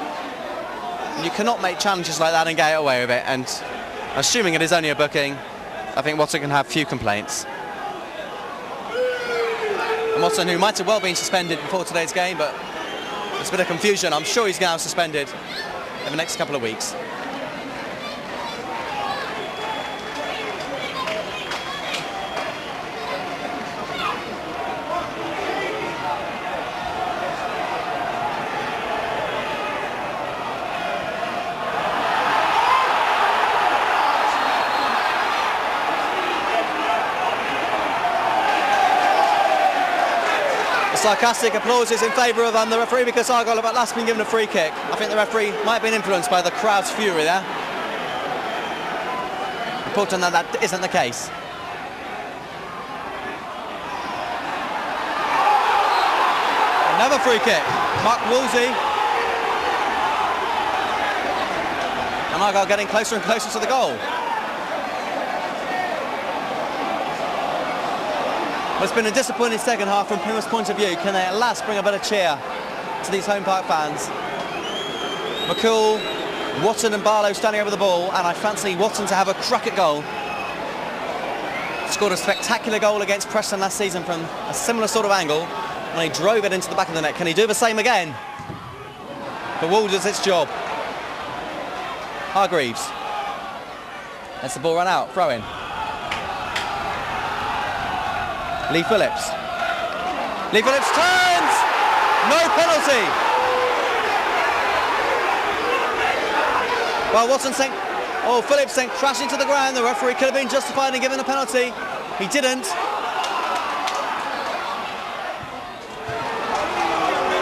You cannot make challenges like that and get away with it, and assuming it is only a booking, I think Watson can have few complaints. And Watson, who might have well been suspended before today's game, but there's a bit of confusion. I'm sure he's now suspended in the next couple of weeks. Sarcastic applause is in favour of the referee because Argyle have at last been given a free kick. I think the referee might have been influenced by the crowd's fury there. Important that that isn't the case. Another free kick. Mark Woolsey. And Argyle getting closer and closer to the goal. Well, it's been a disappointing second half from Plymouth's point of view. Can they at last bring a bit of cheer to these home park fans? McCool, Watson and Barlow standing over the ball, and I fancy Watson to have a crack at goal. Scored a spectacular goal against Preston last season from a similar sort of angle when he drove it into the back of the net. Can he do the same again? For Wolves, it's its job. Hargreaves lets the ball run out, throw in. Lee Phillips. Lee Phillips turns! No penalty! Well, Watson sent... Oh, Phillips sent crashing to the ground. The referee could have been justified in giving a penalty. He didn't.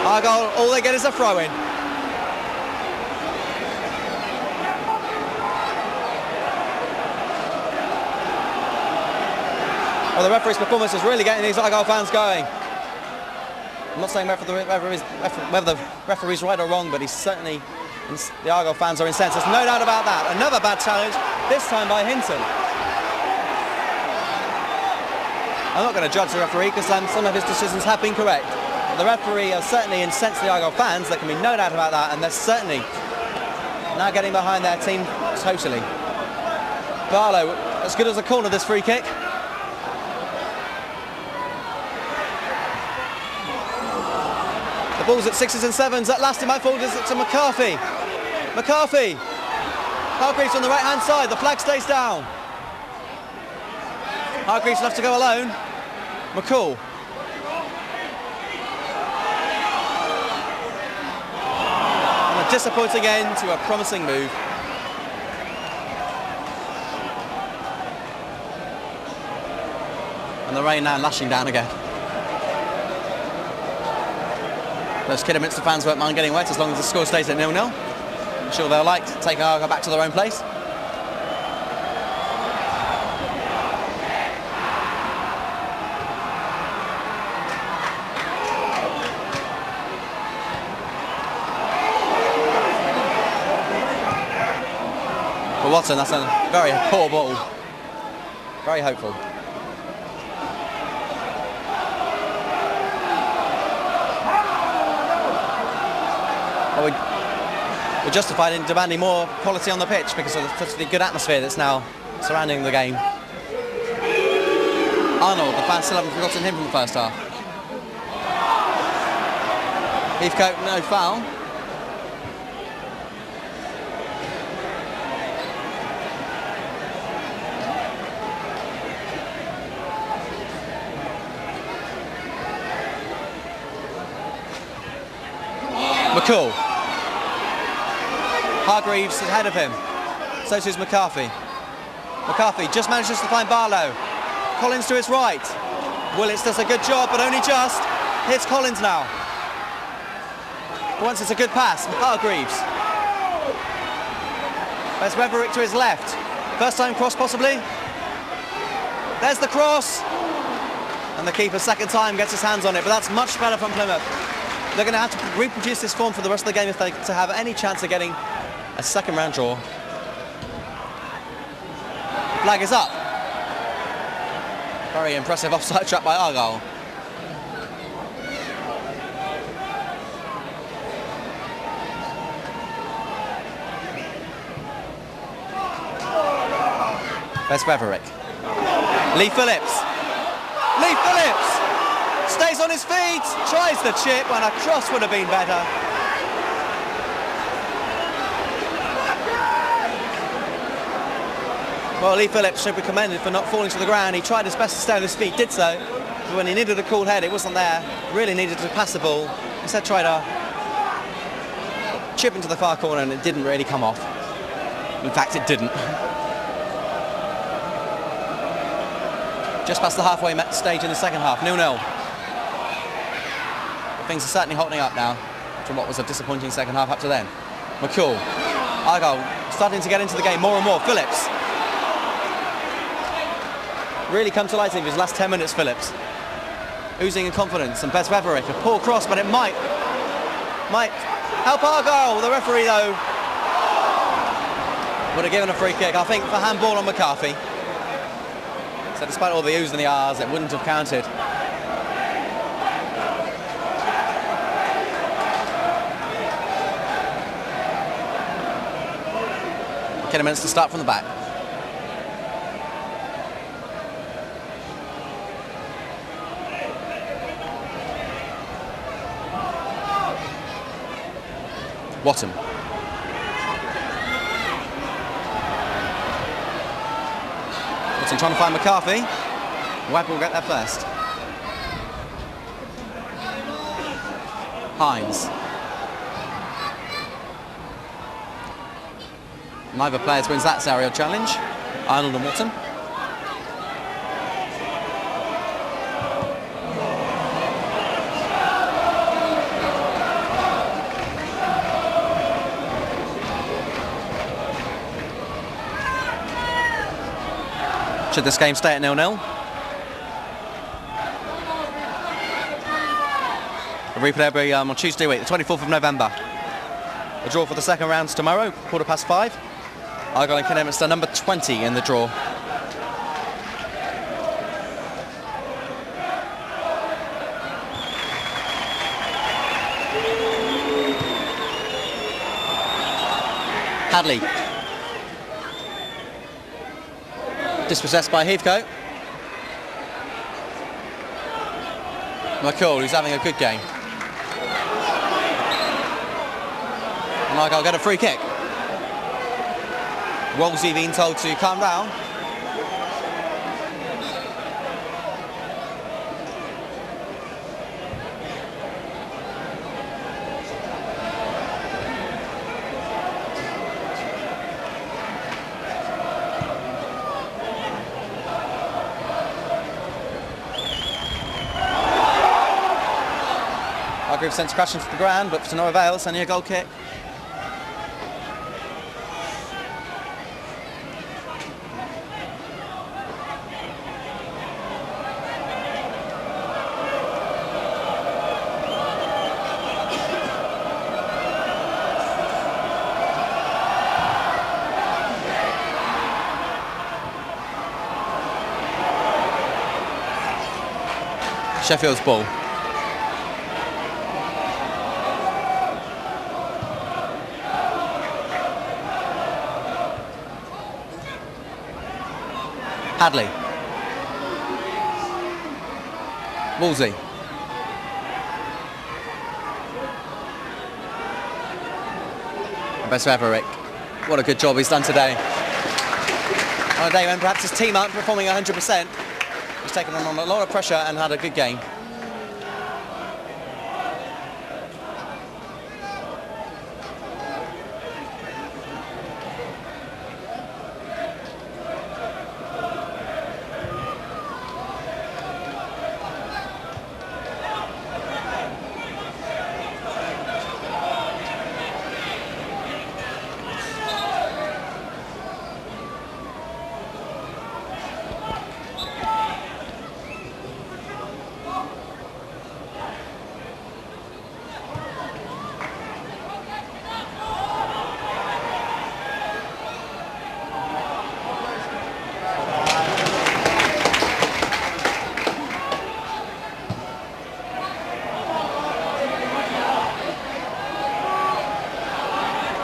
Argyle, all they get is a throw-in. Well, the referee's performance is really getting these Argyle fans going. I'm not saying whether the referee's right or wrong, but he's certainly... The Argyle fans are incensed. There's no doubt about that. Another bad challenge, this time by Hinton. I'm not going to judge the referee because some of his decisions have been correct. But the referee has certainly incensed the Argyle fans. There can be no doubt about that, and they're certainly now getting behind their team totally. Barlow, as good as a corner, this free kick. The ball's at 6s and 7s. At last it might fall to McCarthy. McCarthy. Hargreaves on the right-hand side. The flag stays down. Hargreaves will have to go alone. McCall. And a disappointing end to a promising move. And the rain now lashing down again. Those Kidderminster fans won't mind getting wet as long as the score stays at 0-0. I'm sure they'll like to take Argyle back to their own place. For Watson, that's a very poor ball. Very hopeful. We're justified in demanding more quality on the pitch because of the good atmosphere that's now surrounding the game. Arnold, the fans still haven't forgotten him from the first half. Heathcote, no foul. McCall. Hargreaves ahead of him. So too's McCarthy. McCarthy just manages to find Barlow. Collins to his right. Willits does a good job, but only just. Here's Collins now. Once it's a good pass, Hargreaves. There's Reverick to his left. First time cross possibly. There's the cross. And the keeper second time gets his hands on it, but that's much better from Plymouth. They're going to have to reproduce this form for the rest of the game if they to have any chance of getting a second round draw. Flag is up. Very impressive offside trap by Argyle. There's Reverick. Lee Phillips. Lee Phillips stays on his feet, tries the chip, and a cross would have been better. Well, Lee Phillips should be commended for not falling to the ground. He tried his best to stay on his feet, did so, but when he needed a cool head, it wasn't there. Really needed to pass the ball. Instead tried a chip into the far corner, and it didn't really come off. In fact, it didn't. Just past the halfway stage in the second half, 0-0. Things are certainly hotting up now from what was a disappointing second half up to then. McCall, Argyle starting to get into the game more and more. Phillips. Really come to light in his last 10 minutes, Phillips. Oozing in confidence, and Bez Reverick, a poor cross, but it might help Argyle. The referee, though, would have given a free kick, I think, for handball on McCarthy. So despite all the oohs and the ahs, it wouldn't have counted. Kidderminster start from the back. Watton. Watton trying to find McCarthy. Webb will get there first. Hines. Neither player wins that aerial challenge. Arnold and Watton. Should this game stay at 0-0? The replay will be on Tuesday week, the 24th of November. The draw for the second round's tomorrow, 5:15. Argyle and Kidderminster number 20 in the draw. Hadley. Dispossessed by Heathcote. McCall, who's having a good game. And Argyle get a free kick. Wolsey being told to calm down. Hargreaves sent crashing to the ground, but to no avail, it's only a goal kick. Sheffield's ball. Hadley. Wolsey. And Bez Reverick. What a good job he's done today. On a day when perhaps his team aren't performing 100%. He's taken on a lot of pressure and had a good game.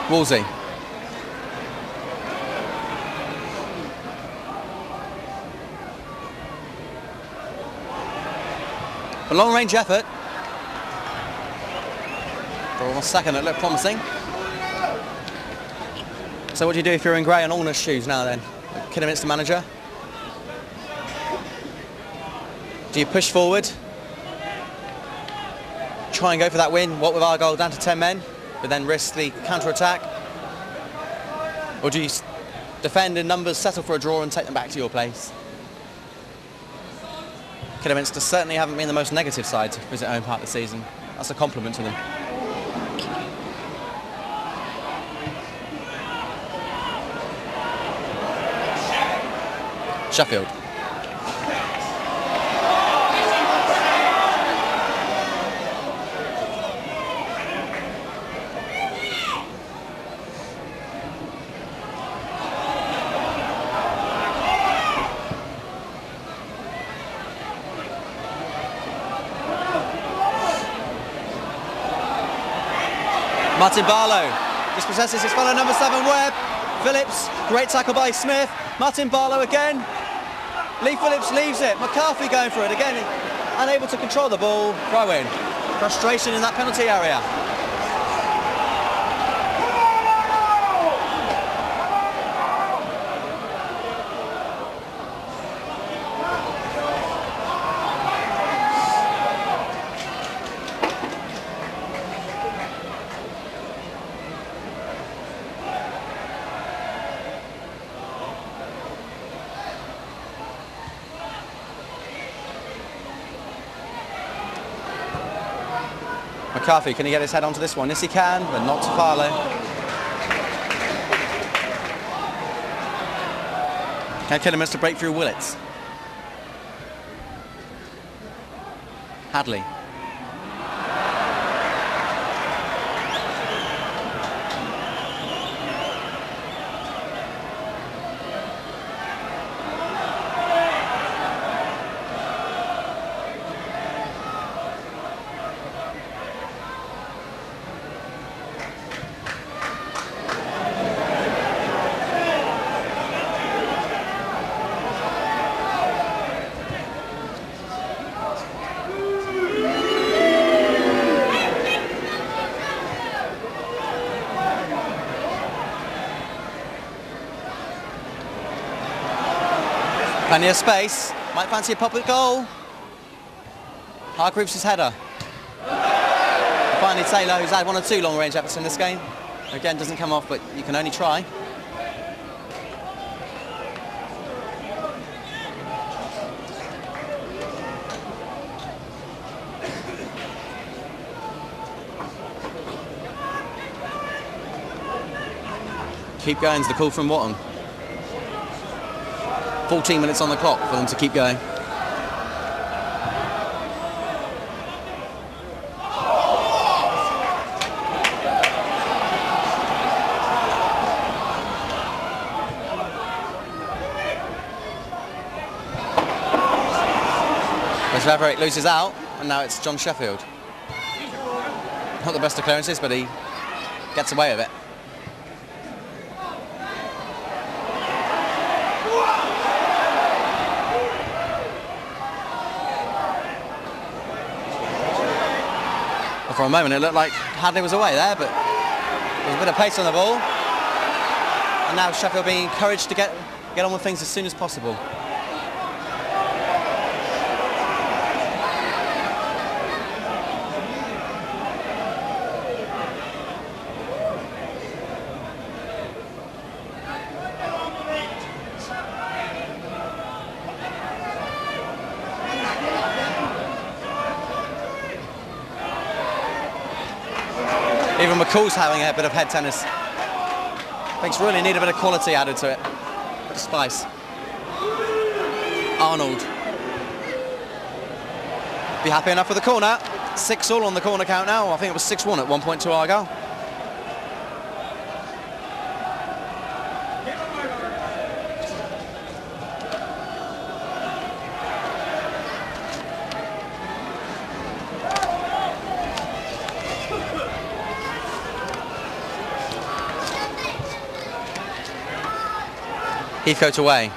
Wolsey. A long range effort. For a second it looked promising. So what do you do if you're in Gray and Allner's shoes now then? Kidderminster manager? Do you push forward? Try and go for that win, what with Argyle down to 10 men, but then risk the counter-attack? Or do you defend in numbers, settle for a draw and take them back to your place? Kidderminster certainly haven't been the most negative side to visit home park this season. That's a compliment to them. Sheffield. Martin Barlow dispossesses his fellow number 7 Webb. Phillips, great tackle by Smith. Martin Barlow again. Lee Phillips leaves it. McCarthy going for it again, unable to control the ball. Throw in. Frustration in that penalty area. McCarthy, can he get his head onto this one? Yes, he can, but not to Farlow. Can Kidderminster break through Willets? Hadley. Plenty of space. Might fancy a pop at goal. Hargreaves' header. Finally Taylor, who's had 1 or 2 long-range efforts in this game. Again, doesn't come off, but you can only try. Keep going is the call from Watton. 14 minutes on the clock for them to keep going. Everett loses out, and now it's John Sheffield. Not the best of clearances, but he gets away with it. For a moment it looked like Hadley was away there, but there was a bit of pace on the ball, and now Sheffield being encouraged to get on with things as soon as possible. Even McCall's having a bit of head tennis. Things really need a bit of quality added to it. A bit of spice. Arnold. Be happy enough with the corner. 6-all on the corner count now. I think it was 6-1 at one point to Argyle. Heathcote away.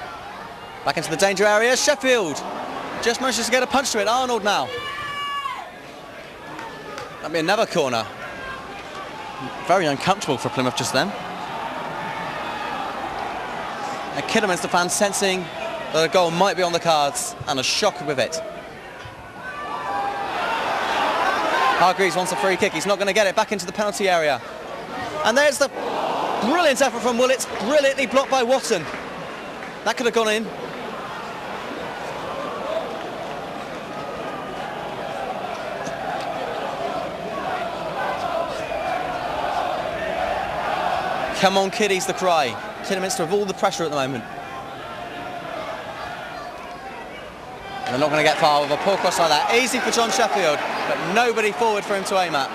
Back into the danger area. Sheffield just manages to get a punch to it. Arnold now. That'll be another corner. Very uncomfortable for Plymouth just then. And Kidderminster fans sensing that a goal might be on the cards and a shock with it. Hargreaves wants a free kick. He's not going to get it. Back into the penalty area. And there's the brilliant effort from Willits, brilliantly blocked by Watson. That could have gone in. Come on, kiddies, the cry. Kidderminster have all the pressure at the moment. And they're not going to get far with a poor cross like that. Easy for John Sheffield, but nobody forward for him to aim at.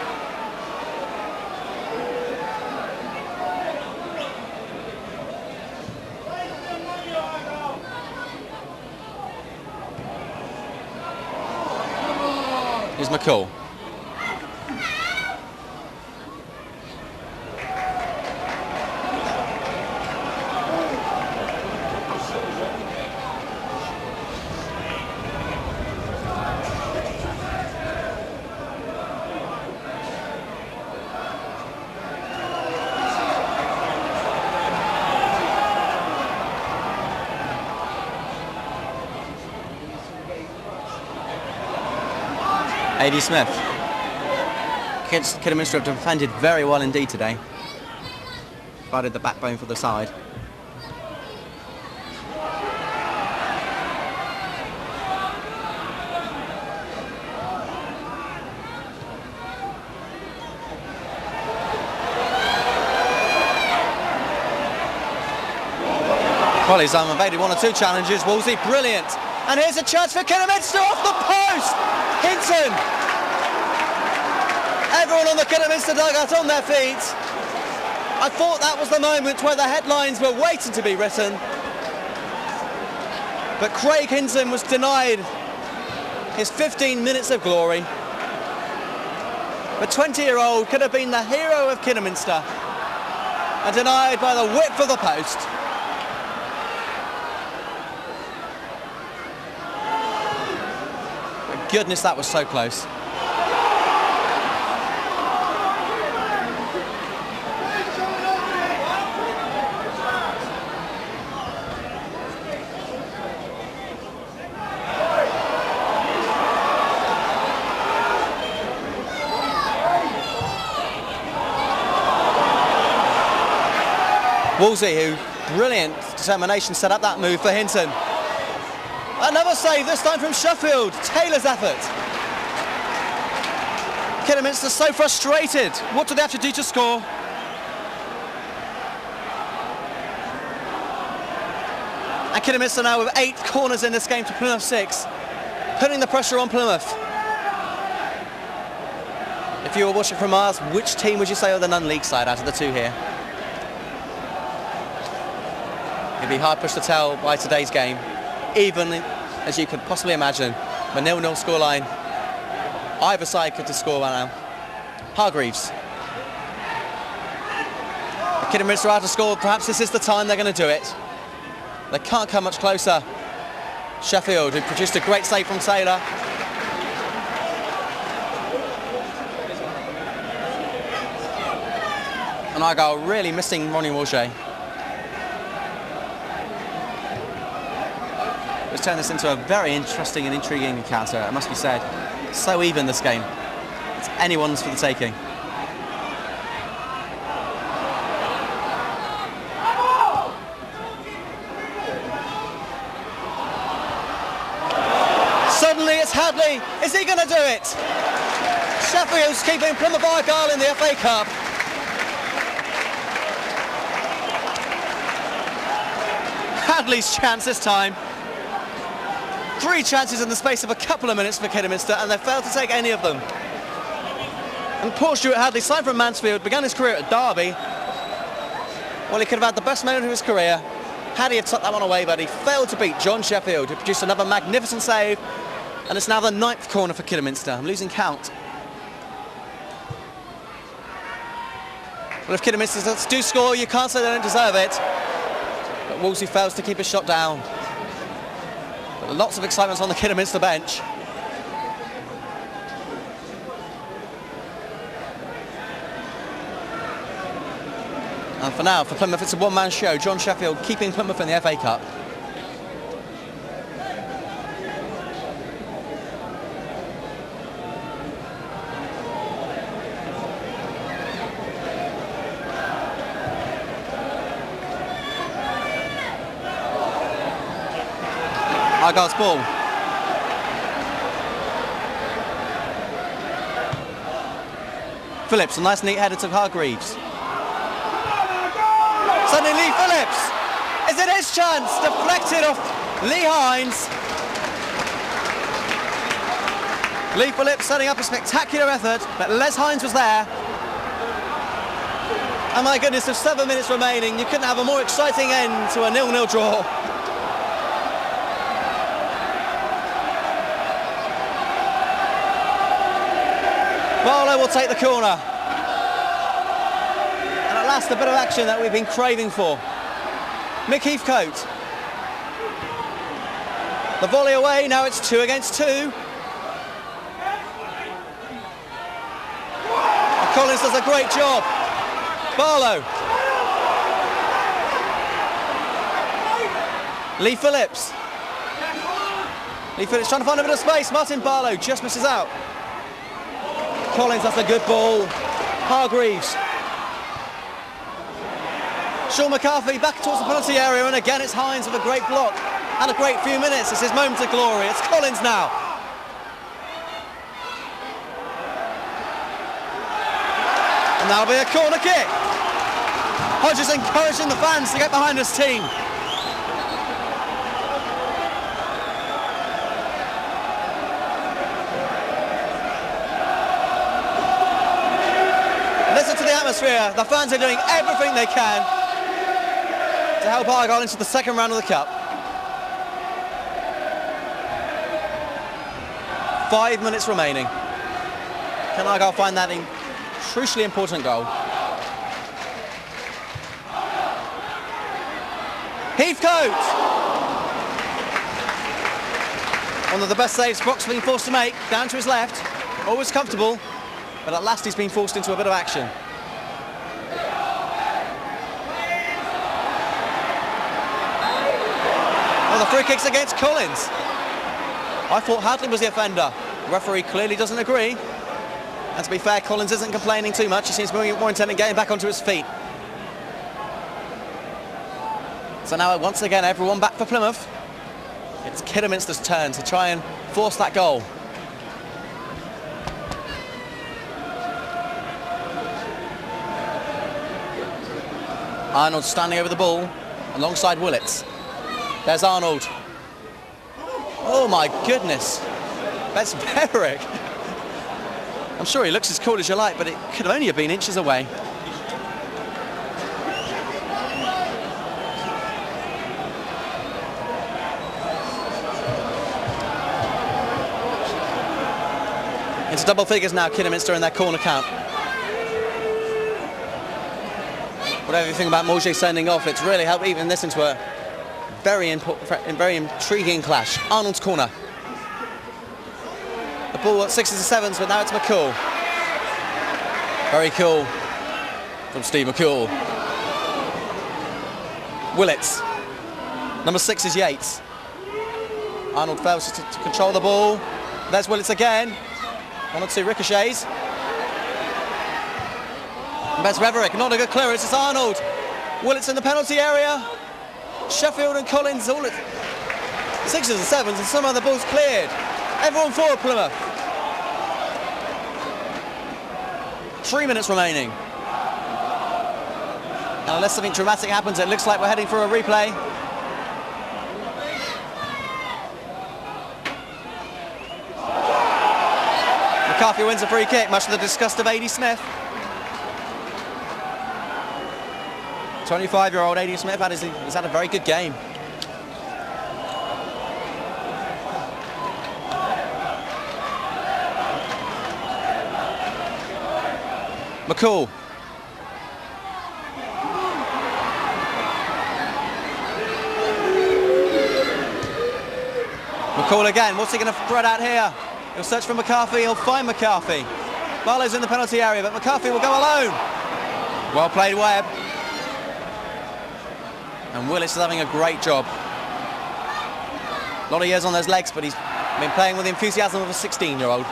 Here's McCall. A.D. Smith. Kidderminster have defended very well indeed today. Provided the backbone for the side. Well, he's evaded one or two challenges. Wolsey, brilliant. And here's a chance for Kidderminster off the post. Hinton. Everyone on the Kidderminster dugout on their feet. I thought that was the moment where the headlines were waiting to be written. But Craig Hinton was denied his 15 minutes of glory. The 20-year-old could have been the hero of Kidderminster and denied by the width of the post. But goodness, that was so close. Wolsey, who brilliant determination, set up that move for Hinton. Another save, this time from Sheffield. Taylor's effort. Kidderminster so frustrated. What do they have to do to score? And Kidderminster now with 8 corners in this game to Plymouth 6, putting the pressure on Plymouth. If you were watching from Mars, which team would you say are the non-league side out of the two here? It'd be hard pushed to tell by today's game, even as you could possibly imagine. The 0-0 scoreline, either side could score right now. Hargreaves. Kidderminster out to score, perhaps this is the time they're going to do it. They can't come much closer. Sheffield, who produced a great save from Taylor. And Argyle really missing Ronnie Walshay. Let's turn this into a very interesting and intriguing encounter, it must be said. So even this game. It's anyone's for the taking. Suddenly it's Hadley. Is he going to do it? Sheffield's keeping Plymouth Argyle in the FA Cup. Hadley's chance this time. 3 chances in the space of a couple of minutes for Kidderminster, and they failed to take any of them. And poor Stuart Hadley, signed from Mansfield, began his career at Derby. Well, he could have had the best moment of his career had he had tucked that one away, but he failed to beat John Sheffield, who produced another magnificent save, and it's now the 9th corner for Kidderminster. I'm losing count. Well, if Kidderminster do score, you can't say they don't deserve it. But Wolsey fails to keep his shot down. But lots of excitement on the Kidderminster bench. And for now, for Plymouth, it's a one-man show. John Sheffield keeping Plymouth in the FA Cup. Argyle's ball. Phillips, a nice neat header to Hargreaves. Suddenly Lee Phillips. Is it his chance? Deflected off Lee Hines. Lee Phillips setting up a spectacular effort, but Les Hines was there. And my goodness, with 7 minutes remaining, you couldn't have a more exciting end to a 0-0 draw. Barlow will take the corner. And at last, a bit of action that we've been craving for. Mick Heathcote. The volley away, now it's 2 against 2. And Collins does a great job. Barlow. Lee Phillips. Lee Phillips trying to find a bit of space. Martin Barlow just misses out. Collins, that's a good ball. Hargreaves. Sean McCarthy back towards the penalty area, and again it's Hines with a great block and a great few minutes. It's his moment of glory. It's Collins now. And that'll be a corner kick. Hodges encouraging the fans to get behind his team. Listen to the atmosphere. The fans are doing everything they can to help Argyle into the second round of the Cup. 5 minutes remaining. Can Argyle find that crucially important goal? Heathcote! One of the best saves Brock's been forced to make, down to his left. Always comfortable, but at last he's been forced into a bit of action. The free kick's against Collins. I thought Hadley was the offender. The referee clearly doesn't agree. And to be fair, Collins isn't complaining too much. He seems more intent on getting back onto his feet. So now, once again, everyone back for Plymouth. It's Kidderminster's turn to try and force that goal. Arnold standing over the ball alongside Willits. There's Arnold. Oh my goodness. That's Beric. I'm sure he looks as cool as you like, but it could only have been inches away. It's double figures now, Kidderminster in their corner count. Whatever you think about Morgier sending off, it's really helped even this into a very intriguing clash. Arnold's corner. The ball at 6s and 7s, but now it's McCall. Very cool from Steve McCall. Willits. Number 6 is Yates. Arnold fails to control the ball. There's Willits again. 1 or 2 ricochets. And there's Beverick. Not a good clearance. It's Arnold. Willits in the penalty area. Sheffield and Collins all at 6s and 7s, and somehow the ball's cleared. Everyone for Plymouth. 3 minutes remaining. And unless something dramatic happens, it looks like we're heading for a replay. McCarthy wins a free kick, much to the disgust of A.D. Smith. 25-year-old A.D. Smith has had a very good game. McCall. Call again. What's he going to thread out here? He'll search for McCarthy. He'll find McCarthy. Barlow's in the penalty area, but McCarthy will go alone. Well played, Webb. And Willis is having a great job. A lot of years on those legs, but he's been playing with the enthusiasm of a 16-year-old.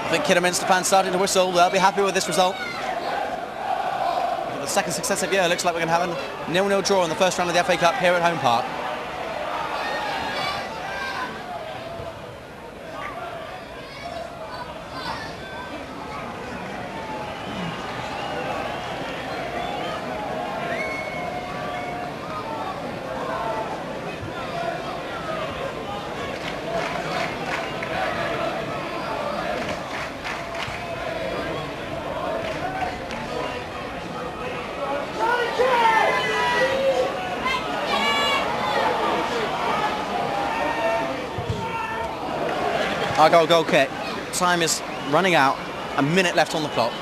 I think Kidderminster fans starting to whistle. They'll be happy with this result. For the second successive year, it looks like we're going to have a 0-0 draw in the first round of the FA Cup here at Home Park. Argyle goal kick. Time is running out. A minute left on the clock.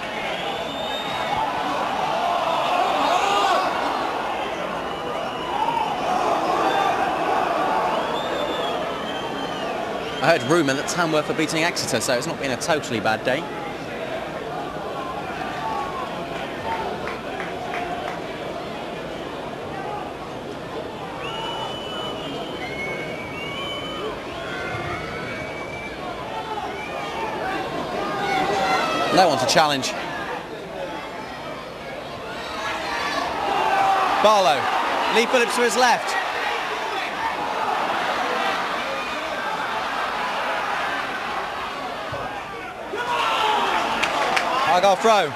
I heard rumour that Tamworth are beating Exeter, so it's not been a totally bad day. No one to challenge. Barlow. Lee Phillips to his left. Argyle throw.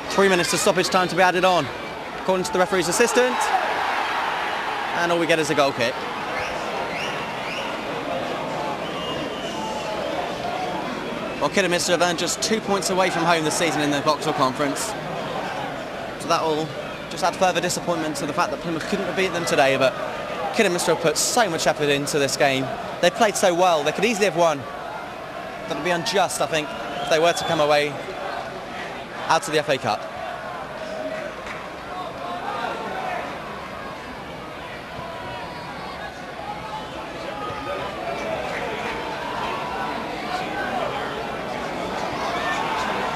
Three minutes to stoppage time to be added on, according to the referee's assistant. And all we get is a goal kick. Well, Kidderminster have earned just 2 points away from home this season in the Vauxhall Conference. So that will just add further disappointment to the fact that Plymouth couldn't have beaten them today, but Kidderminster have put so much effort into this game. They played so well, they could easily have won. That would be unjust, I think, if they were to come away out of the FA Cup.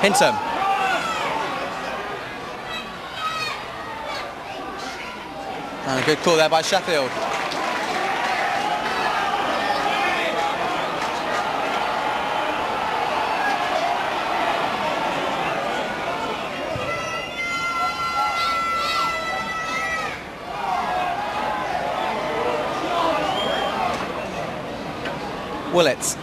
Hinton. And a good call there by Sheffield. Willett.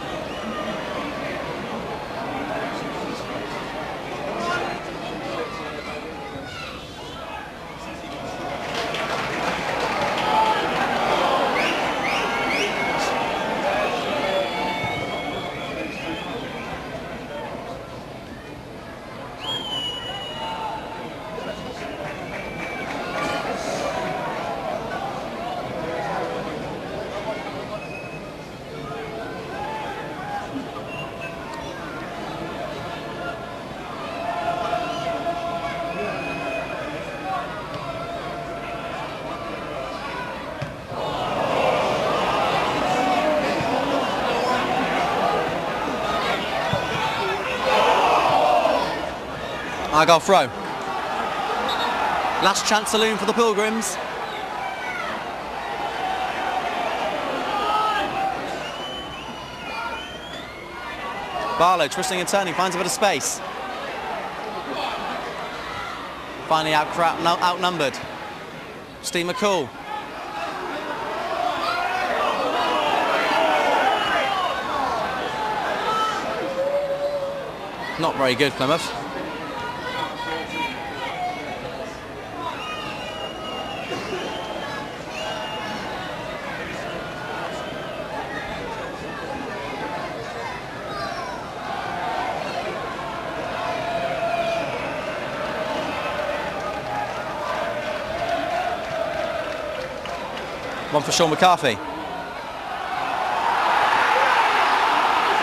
Argyle throw. Last chance saloon for the Pilgrims. Barlow twisting and turning, finds a bit of space. Finally outnumbered. Steve McCall. Not very good, Plymouth. One for Sean McCarthy.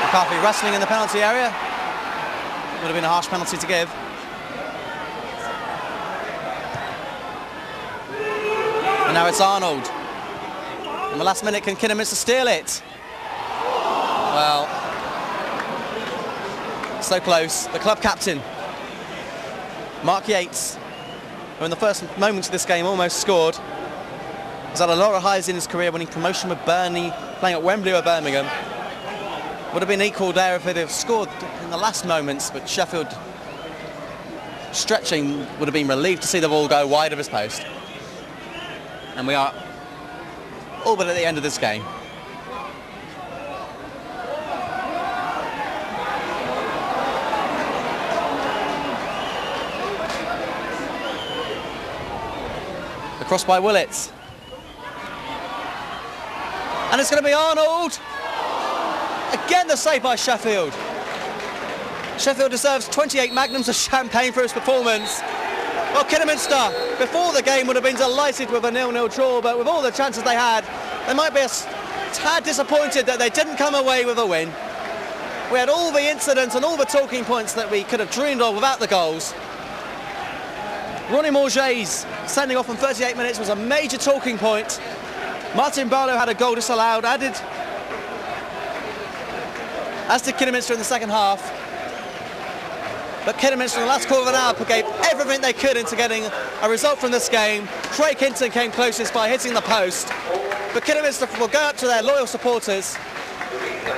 McCarthy wrestling in the penalty area. Would have been a harsh penalty to give. And now it's Arnold. In the last minute, can Kidderminster steal it? Well, so close. The club captain, Mark Yates, who in the first moments of this game almost scored, has had a lot of highs in his career, winning promotion with Burnley, playing at Wembley or Birmingham. Would have been equal there if they'd have scored in the last moments, but Sheffield, stretching, would have been relieved to see the ball go wide of his post. And we are all but at the end of this game. Across by Willits. And it's going to be Arnold. Again, the save by Sheffield. Sheffield deserves 28 magnums of champagne for his performance. Well, Kidderminster, before the game, would have been delighted with a 0-0 draw, but with all the chances they had, they might be a tad disappointed that they didn't come away with a win. We had all the incidents and all the talking points that we could have dreamed of without the goals. Ronnie Morget's sending off in 38 minutes was a major talking point. Martin Barlow had a goal disallowed, as did Kidderminster in the second half. But Kidderminster in the last quarter of an hour gave everything they could into getting a result from this game. Craig Hinton came closest by hitting the post. But Kidderminster will go up to their loyal supporters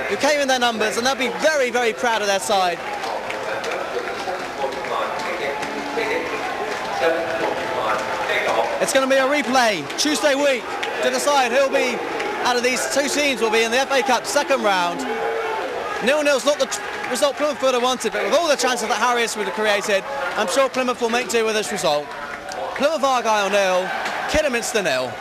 who came in their numbers, and they'll be very, very proud of their side. It's going to be a replay Tuesday week to decide who'll be, out of these two teams, will be in the FA Cup second round. 0-0's not the result Plymouth would have wanted, but with all the chances that Harriers would have created, I'm sure Plymouth will make do with this result. Plymouth Argyle 0, Kidderminster 0.